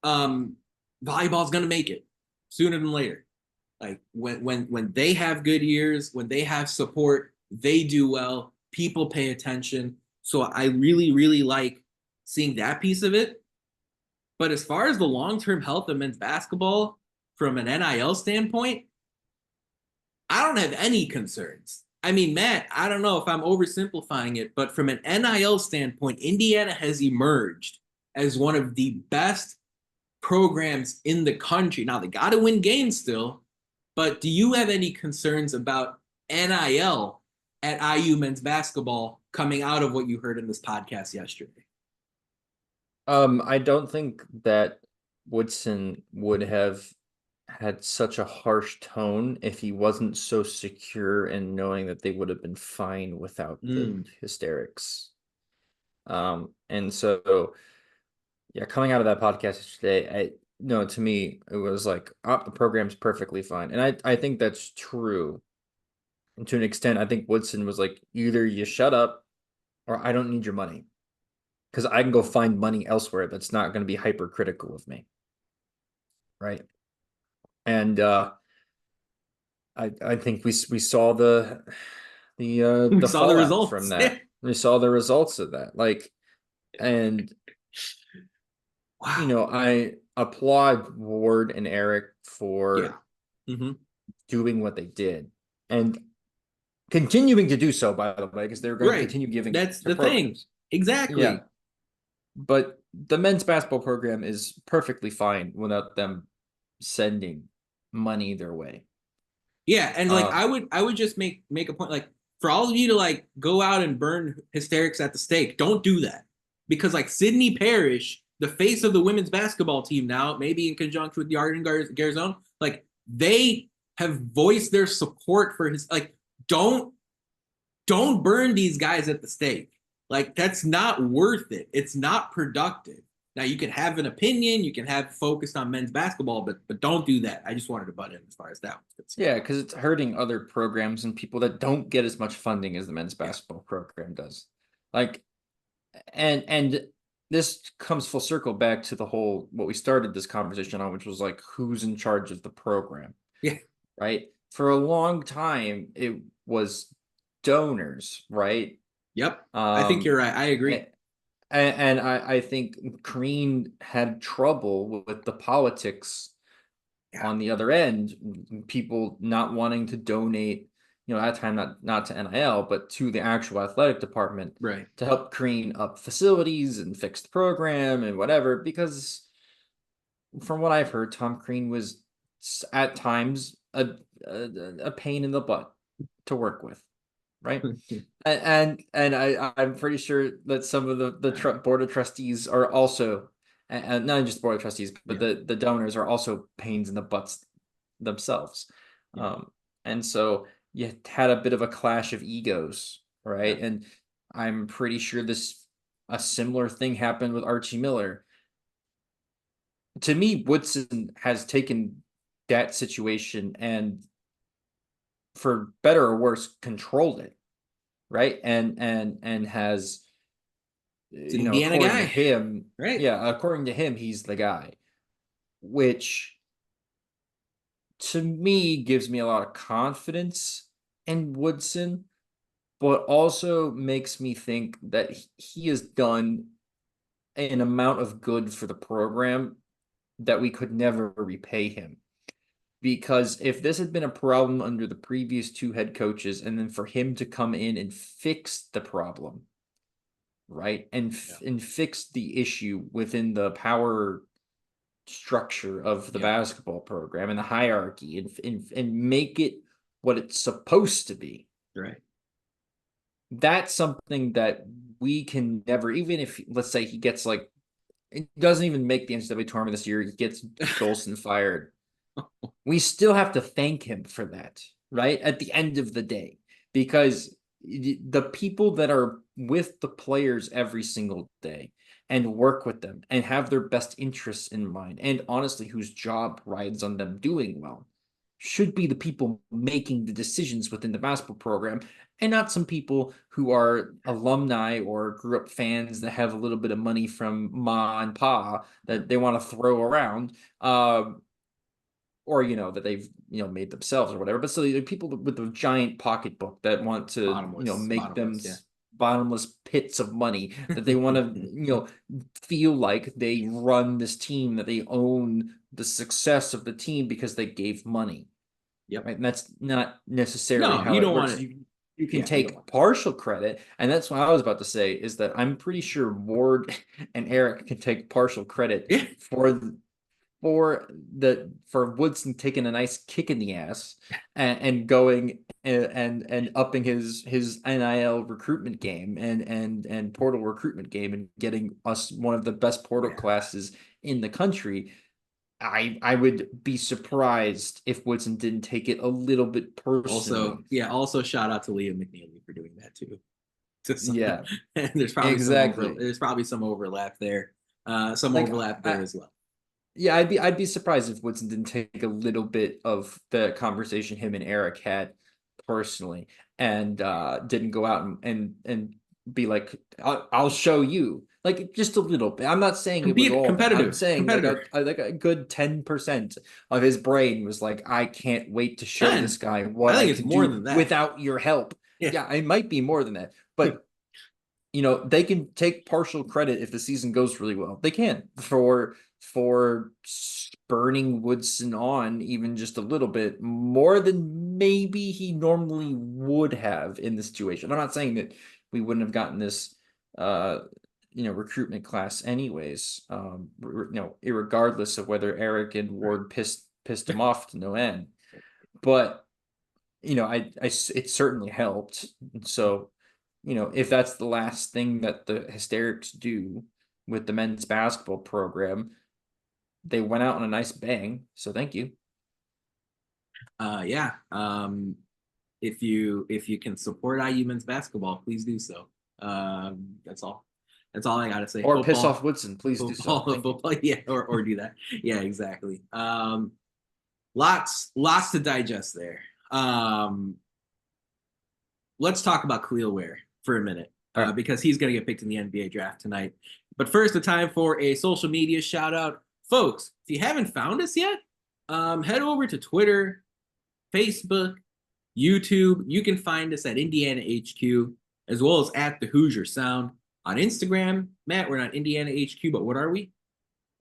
Volleyball's going to make it sooner than later. Like when they have good years, when they have support, they do well. People pay attention. So I really, really like seeing that piece of it. But as far as the long-term health of men's basketball from an NIL standpoint, I don't have any concerns. I mean, Matt, I don't know if I'm oversimplifying it, but from an NIL standpoint, Indiana has emerged as one of the best programs in the country. Now, they got to win games still, but do you have any concerns about NIL at IU men's basketball coming out of what you heard in this podcast yesterday? I don't think that Woodson would have had such a harsh tone if he wasn't so secure in knowing that they would have been fine without the Hysterics. And so, yeah, coming out of that podcast today, to me, it was like, the program's perfectly fine. And I think that's true. And to an extent, I think Woodson was like, either you shut up or I don't need your money. Because I can go find money elsewhere that's not going to be hypercritical of me. Right. And I think we saw the the results from that. We saw the results of that. Like, and wow. I applaud Ward and Eric for doing what they did and continuing to do so, by the way, because they're going to continue giving. That's the thing. Exactly. Yeah. But the men's basketball program is perfectly fine without them sending money their way. Yeah, and like I would just make a point, like, for all of you to like go out and burn Hysterics at the stake, don't do that. Because like Sydney Parrish, the face of the women's basketball team now, maybe in conjunction with the Arden Garzone, like they have voiced their support for his, like, don't burn these guys at the stake. Like, that's not worth it. It's not productive. Now, you can have an opinion, you can have focused on men's basketball, but don't do that. I just wanted to butt in as far as that was concerned. Yeah, because it's hurting other programs and people that don't get as much funding as the men's basketball program does. Like, and this comes full circle back to the whole, what we started this conversation on, which was like, who's in charge of the program? Yeah. Right? For a long time, it was donors, right? Yep. I think you're right. I agree. And I think Crean had trouble with the politics on the other end, people not wanting to donate, at that time, not to NIL, but to the actual athletic department, right, to help clean up facilities and fix the program and whatever. Because from what I've heard, Tom Crean was at times a pain in the butt to work with. Right. and I'm pretty sure that some of the board of trustees are also, and not just board of trustees, but the donors are also pains in the butts themselves. And so you had a bit of a clash of egos, right? And I'm pretty sure a similar thing happened with Archie Miller. To me, Woodson has taken that situation and, for better or worse, controlled it, right? And has, Indiana according guy. to him, right? Yeah, according to him, he's the guy, which to me gives me a lot of confidence in Woodson, but also makes me think that he has done an amount of good for the program that we could never repay him. Because if this had been a problem under the previous two head coaches, and then for him to come in and fix the problem, right? And fix the issue within the power structure of the basketball program and the hierarchy, and make it what it's supposed to be. Right. That's something that we can never, even if, let's say, he gets like, it doesn't even make the NCAA tournament this year, he gets Golson fired. We still have to thank him for that, right? At the end of the day, because the people that are with the players every single day and work with them and have their best interests in mind, and honestly, whose job rides on them doing well, should be the people making the decisions within the basketball program, and not some people who are alumni or grew up fans that have a little bit of money from ma and pa that they want to throw around. Or that they've made themselves or whatever. But so the people with the giant pocketbook that want to make them bottomless pits of money, that they want to feel like they run this team, that they own the success of the team because they gave money. Yep. Right? And that's not necessarily how you it don't works. Want it. You can take partial credit, and that's what I was about to say, is that I'm pretty sure Ward and Eric can take partial credit for Woodson taking a nice kick in the ass and going and upping his NIL recruitment game and portal recruitment game and getting us one of the best portal classes in the country. I would be surprised if Woodson didn't take it a little bit personally. Also shout out to Liam McNeely for doing that too. Yeah, and there's probably some overlap there. Overlap there as well. Yeah, I'd be surprised if Woodson didn't take a little bit of the conversation him and Eric had personally, and didn't go out and be like, I'll show you, like, just a little bit. I'm not saying it was all competitive. I'm saying like a good 10% of his brain was like, I can't wait to show this guy what I can do without your help. Yeah, it might be more than that, but they can take partial credit if the season goes really well. They can for spurning Woodson on even just a little bit more than maybe he normally would have in this situation. I'm not saying that we wouldn't have gotten this recruitment class anyways, irregardless of whether Eric and Ward pissed him off to no end. But it certainly helped. So if that's the last thing that the Hysterics do with the men's basketball program, they went out on a nice bang. So thank you. If you can support IU men's basketball, please do so. That's all I gotta say. Or piss off Woodson, please do so. Football, or do that. Yeah, exactly. Lots to digest there. Let's talk about Khalil Ware for a minute, because he's going to get picked in the NBA draft tonight. But first, the time for a social media shout out. Folks, if you haven't found us yet, head over to Twitter, Facebook, YouTube. You can find us at Indiana HQ, as well as at the Hoosier Sound. On Instagram, Matt, we're not Indiana HQ, but what are we?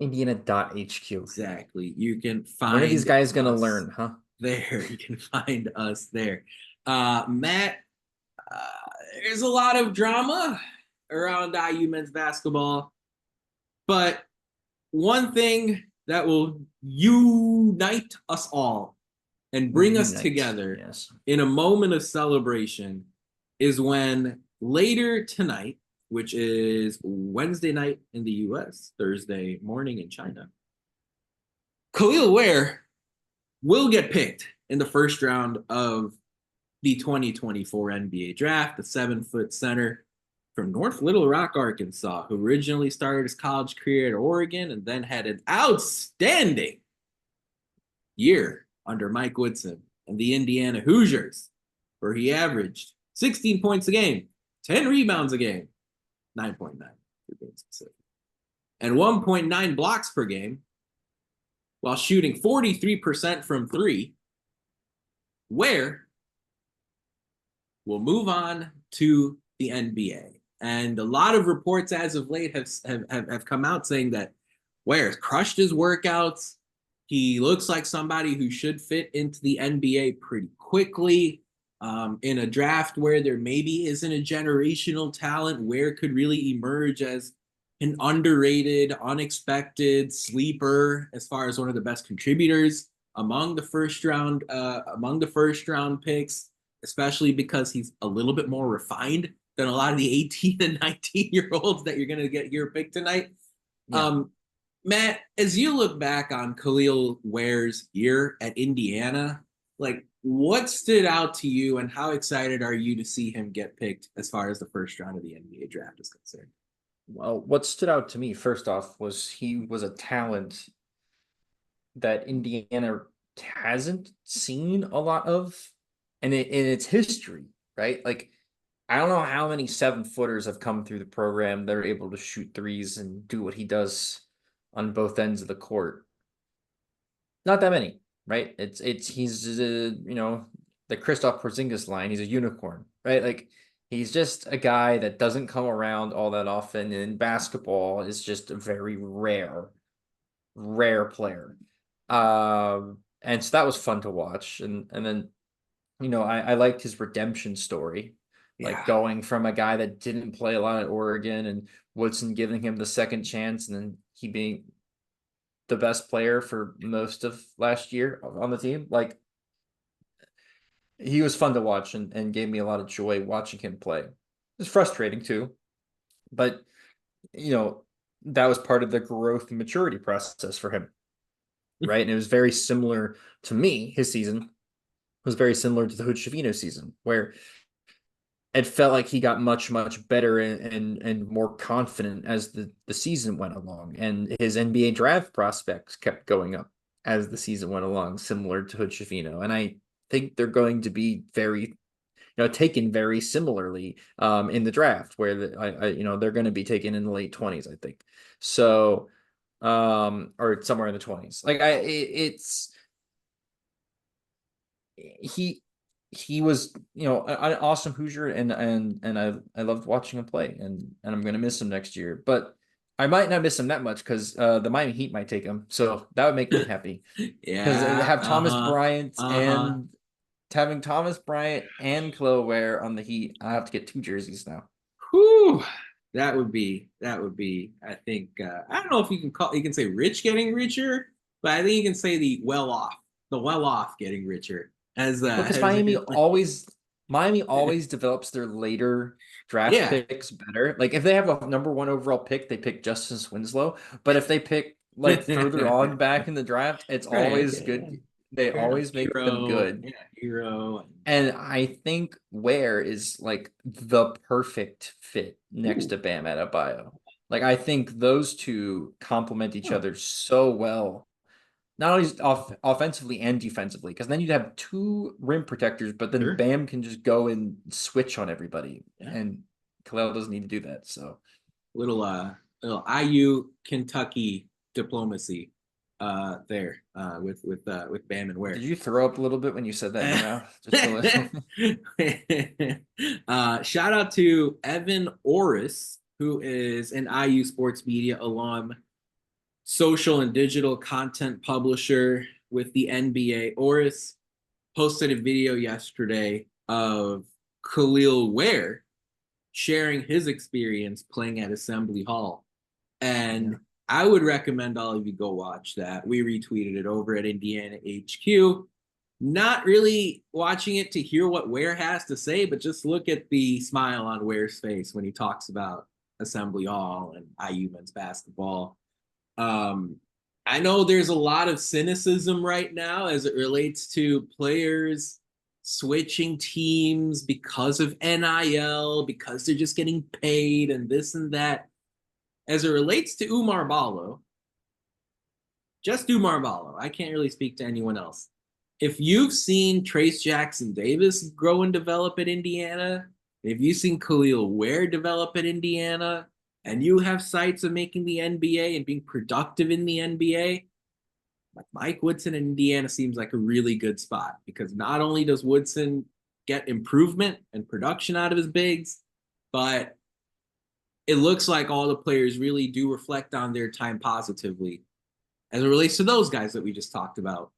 Indiana.HQ. Exactly. You can find When are these guys going to learn, huh? There. You can find us there. Matt, there's a lot of drama around IU men's basketball, but one thing that will unite us all and bring us together in a moment of celebration is when later tonight, which is Wednesday night in the US, Thursday morning in China, Khalil Ware will get picked in the first round of the 2024 NBA draft, the 7-foot center from North Little Rock, Arkansas, who originally started his college career at Oregon and then had an outstanding year under Mike Woodson and the Indiana Hoosiers, where he averaged 16 points a game, 10 rebounds a game, 9.9 to be specific, and 1.9 blocks per game, while shooting 43% from three. Ware will move on to the NBA. And a lot of reports as of late have come out saying that Ware's crushed his workouts. He looks like somebody who should fit into the NBA pretty quickly. in a draft where there maybe isn't a generational talent, where could really emerge as an underrated, unexpected sleeper as far as one of the best contributors among the first round picks, especially because he's a little bit more refined than a lot of the 18 and 19-year-olds that you're going to get here picked tonight. Yeah. Matt, as you look back on Khalil Ware's year at Indiana, like what stood out to you and how excited are you to see him get picked as far as the first round of the NBA draft is concerned? Well, what stood out to me first off was he was a talent that Indiana hasn't seen a lot of in its history, right? Like, I don't know how many 7-footers have come through the program that are able to shoot threes and do what he does on both ends of the court. Not that many, right? He's the Kristaps Porzingis line. He's a unicorn, right? Like, he's just a guy that doesn't come around all that often. And basketball is just a very rare player. And so that was fun to watch. And then, I liked his redemption story. Like going from a guy that didn't play a lot at Oregon and Woodson giving him the second chance and then he being the best player for most of last year on the team. Like, he was fun to watch and gave me a lot of joy watching him play. It was frustrating too, but that was part of the growth and maturity process for him. Right. And it was very similar to me. His season was very similar to the Hood season, where it felt like he got much, much better and more confident as the season went along. And his NBA draft prospects kept going up as the season went along, similar to Hood. And I think they're going to be very, taken very similarly in the draft, where they're going to be taken in the late 20s, I think. So, or somewhere in the 20s. Like, he was, an awesome Hoosier, and I loved watching him play, and I'm gonna miss him next year. But I might not miss him that much because the Miami Heat might take him, so that would make me happy. Because having Thomas Bryant and Khalil Ware on the Heat, I have to get 2 jerseys now. Whew. That would be, I think, I don't know if you can say rich getting richer, but I think you can say the well off getting richer. Because Miami always develops their later draft picks better. Like, if they have a number 1 overall pick, they pick Justice Winslow. But if they pick like further on back in the draft, it's always good. They always make them good. Yeah, hero. And I think Ware is like the perfect fit next to Bam Adebayo. Like, I think those two complement each other so well. Not only offensively and defensively, because then you'd have 2 rim protectors, but then Bam can just go and switch on everybody, and Khalil doesn't need to do that. So, little IU Kentucky diplomacy there with Bam and Ware. Did you throw up a little bit when you said that? Shout out to Evan Orris, who is an IU sports media alum, social and digital content publisher with the NBA. Orris posted a video yesterday of Khalil Ware sharing his experience playing at Assembly Hall. And I would recommend all of you go watch that. We retweeted it over at Indiana HQ. Not really watching it to hear what Ware has to say, but just look at the smile on Ware's face when he talks about Assembly Hall and IU men's basketball. I know there's a lot of cynicism right now as it relates to players switching teams because of NIL, because they're just getting paid and this and that. As it relates to Oumar Ballo, just Oumar Ballo, I can't really speak to anyone else. If you've seen Trace Jackson Davis grow and develop at Indiana, if you've seen Khalil Ware develop at Indiana, and you have sights of making the NBA and being productive in the NBA, Mike Woodson in Indiana seems like a really good spot, because not only does Woodson get improvement and production out of his bigs, but it looks like all the players really do reflect on their time positively as it relates to those guys that we just talked about.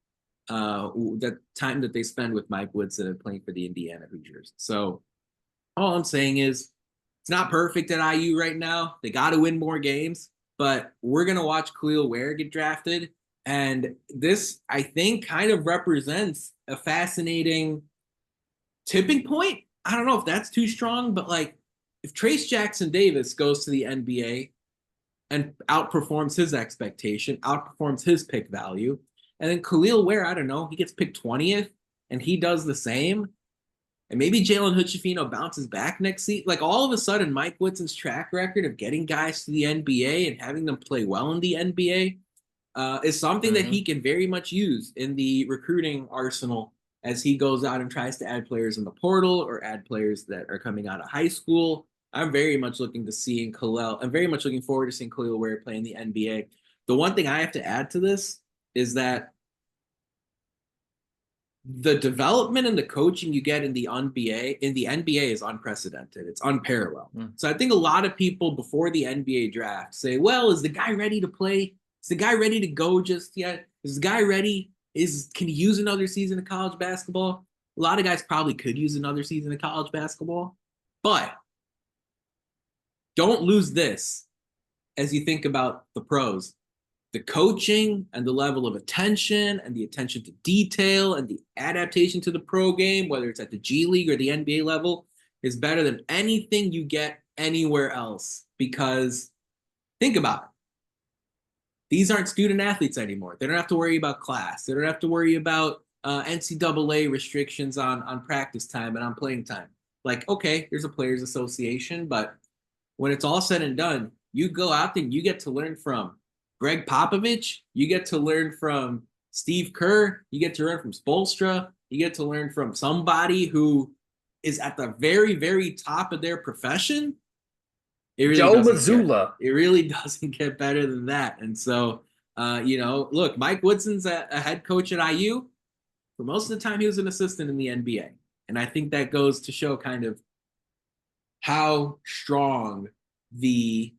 the time that they spend with Mike Woodson and playing for the Indiana Hoosiers. So all I'm saying is it's not perfect at IU right now. They got to win more games, but we're going to watch Khalil Ware get drafted. And this, I think, kind of represents a fascinating tipping point. I don't know if that's too strong, but like if Trace Jackson Davis goes to the NBA and outperforms his expectation, outperforms his pick value, and then Khalil Ware, I don't know, he gets picked 20th and he does the same. And maybe Jalen Hood-Schifino bounces back next season. Like all of a sudden, Mike Woodson's track record of getting guys to the NBA and having them play well in the NBA is something that he can very much use in the recruiting arsenal as he goes out and tries to add players in the portal or add players that are coming out of high school. I'm very much looking forward to seeing Khalil Ware play in the NBA. The one thing I have to add to this is that the development and the coaching you get in the NBA is unprecedented. It's unparalleled. So I think a lot of people before the NBA draft say, well, is the guy ready to play? Is the guy ready to go just yet? Is the guy ready? Can he use another season of college basketball? A lot of guys probably could use another season of college basketball, but don't lose this as you think about the pros. The coaching and the level of attention and the attention to detail and the adaptation to the pro game, whether it's at the G League or the NBA level, is better than anything you get anywhere else. Because think about it. These aren't student athletes anymore. They don't have to worry about class. They don't have to worry about NCAA restrictions on practice time and on playing time. Like, okay, there's a players association, but when it's all said and done, you go out there and you get to learn from Greg Popovich, you get to learn from Steve Kerr, you get to learn from Spoelstra, you get to learn from somebody who is at the very, very top of their profession. It really doesn't get better than that. And so, look, Mike Woodson's a head coach at IU. For most of the time, he was an assistant in the NBA. And I think that goes to show kind of how strong the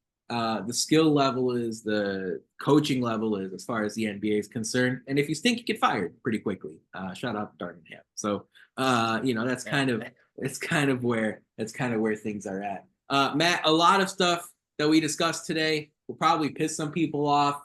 skill level is, the coaching level is as far as the NBA is concerned. And if you stink, you get fired pretty quickly. Shout out to Dardenham. So that's kind of where things are at. Matt, a lot of stuff that we discussed today will probably piss some people off.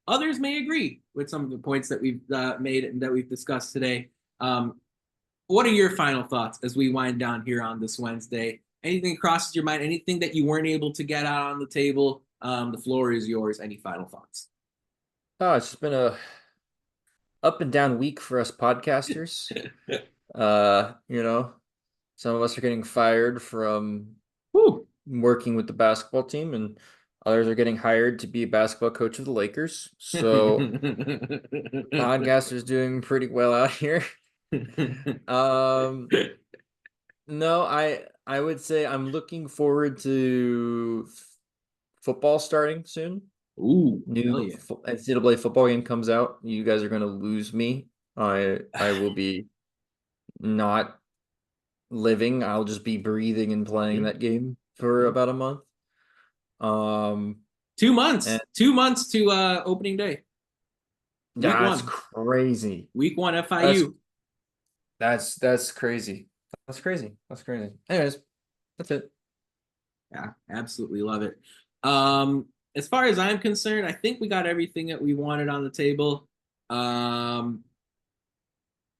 Others may agree with some of the points that we've made and that we've discussed today. What are your final thoughts as we wind down here on this Wednesday? Anything crosses your mind? Anything that you weren't able to get out on the table? The floor is yours. Any final thoughts? Oh, it's just been a up and down week for us podcasters. Some of us are getting fired from working with the basketball team, and others are getting hired to be a basketball coach of the Lakers. So podcasters doing pretty well out here. No, I would say I'm looking forward to football starting soon. Ooh, new NCAA football game comes out. You guys are gonna lose me. I will be not living. I'll just be breathing and playing that game for about a month. 2 months. 2 months to opening day. That's crazy. Week 1 FIU. That's crazy. That's crazy. Anyways, that's it. Yeah, absolutely love it. As far as I'm concerned, I think we got everything that we wanted on the table.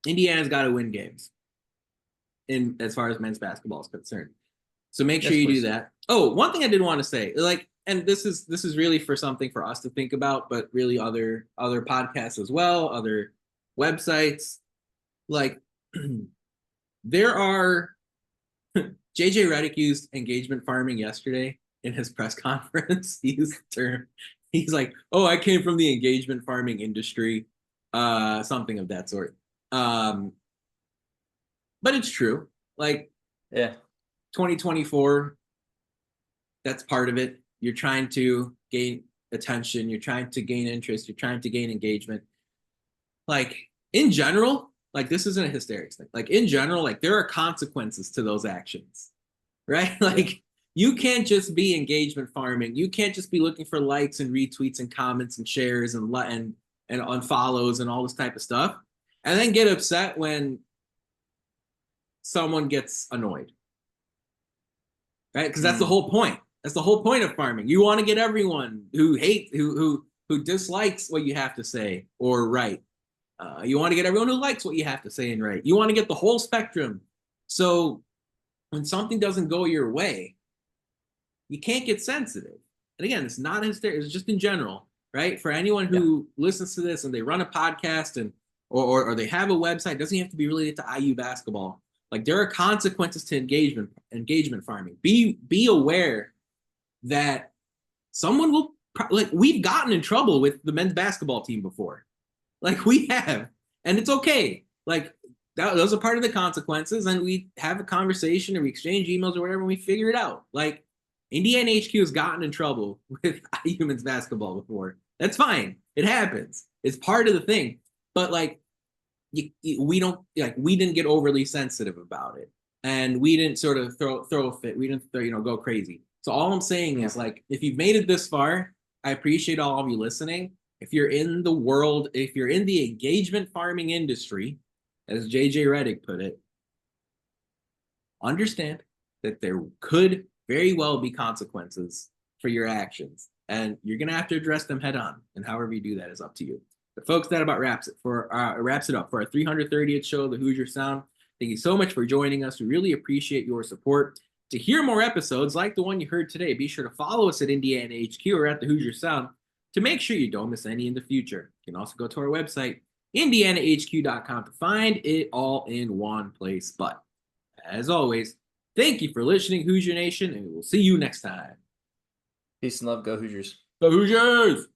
Indiana's got to win games as far as men's basketball is concerned. So make sure you do that. Oh, one thing I did want to say, and this is really for something for us to think about, but really other podcasts as well, other websites. There are JJ Redick used engagement farming yesterday in his press conference. He used the term. He's like, "Oh, I came from the engagement farming industry," something of that sort. But it's true. 2024, that's part of it. You're trying to gain attention. You're trying to gain interest. You're trying to gain engagement. In general, this isn't a hysterics thing. In general, there are consequences to those actions, right? You can't just be engagement farming. You can't just be looking for likes and retweets and comments and shares and unfollows and all this type of stuff and then get upset when someone gets annoyed. Right? Because that's the whole point. That's the whole point of farming. You want to get everyone who dislikes what you have to say or write. You want to get everyone who likes what you have to say and write. You want to get the whole spectrum. So when something doesn't go your way, you can't get sensitive. And again, it's not hysterics, it's just in general, right? For anyone who listens to this and they run a podcast and or they have a website, it doesn't have to be related to IU basketball. Like, there are consequences to engagement farming. Be aware that someone will, like, we've gotten in trouble with the men's basketball team before. Like, we have, and it's okay. Like, those are part of the consequences, and we have a conversation or we exchange emails or whatever, and we figure it out. Like, Indiana HQ has gotten in trouble with IU men's basketball before. That's fine. It happens. It's part of the thing. But, like, we didn't get overly sensitive about it, and we didn't sort of throw a fit. We didn't go crazy. So all I'm saying is, like, if you've made it this far, I appreciate all of you listening. If you're in the engagement farming industry, as JJ Redick put it, understand that there could very well be consequences for your actions, and you're gonna have to address them head on. And however you do that is up to you. But folks, that about wraps it up for our 330th show of the Hoosier Sound. Thank you so much for joining us. We really appreciate your support. To hear more episodes like the one you heard today, be sure to follow us at Indiana HQ or at the Hoosier Sound to make sure you don't miss any in the future. You can also go to our website, indianahq.com, to find it all in one place. But as always, thank you for listening, Hoosier Nation, and we'll see you next time. Peace and love. Go Hoosiers. Go Hoosiers!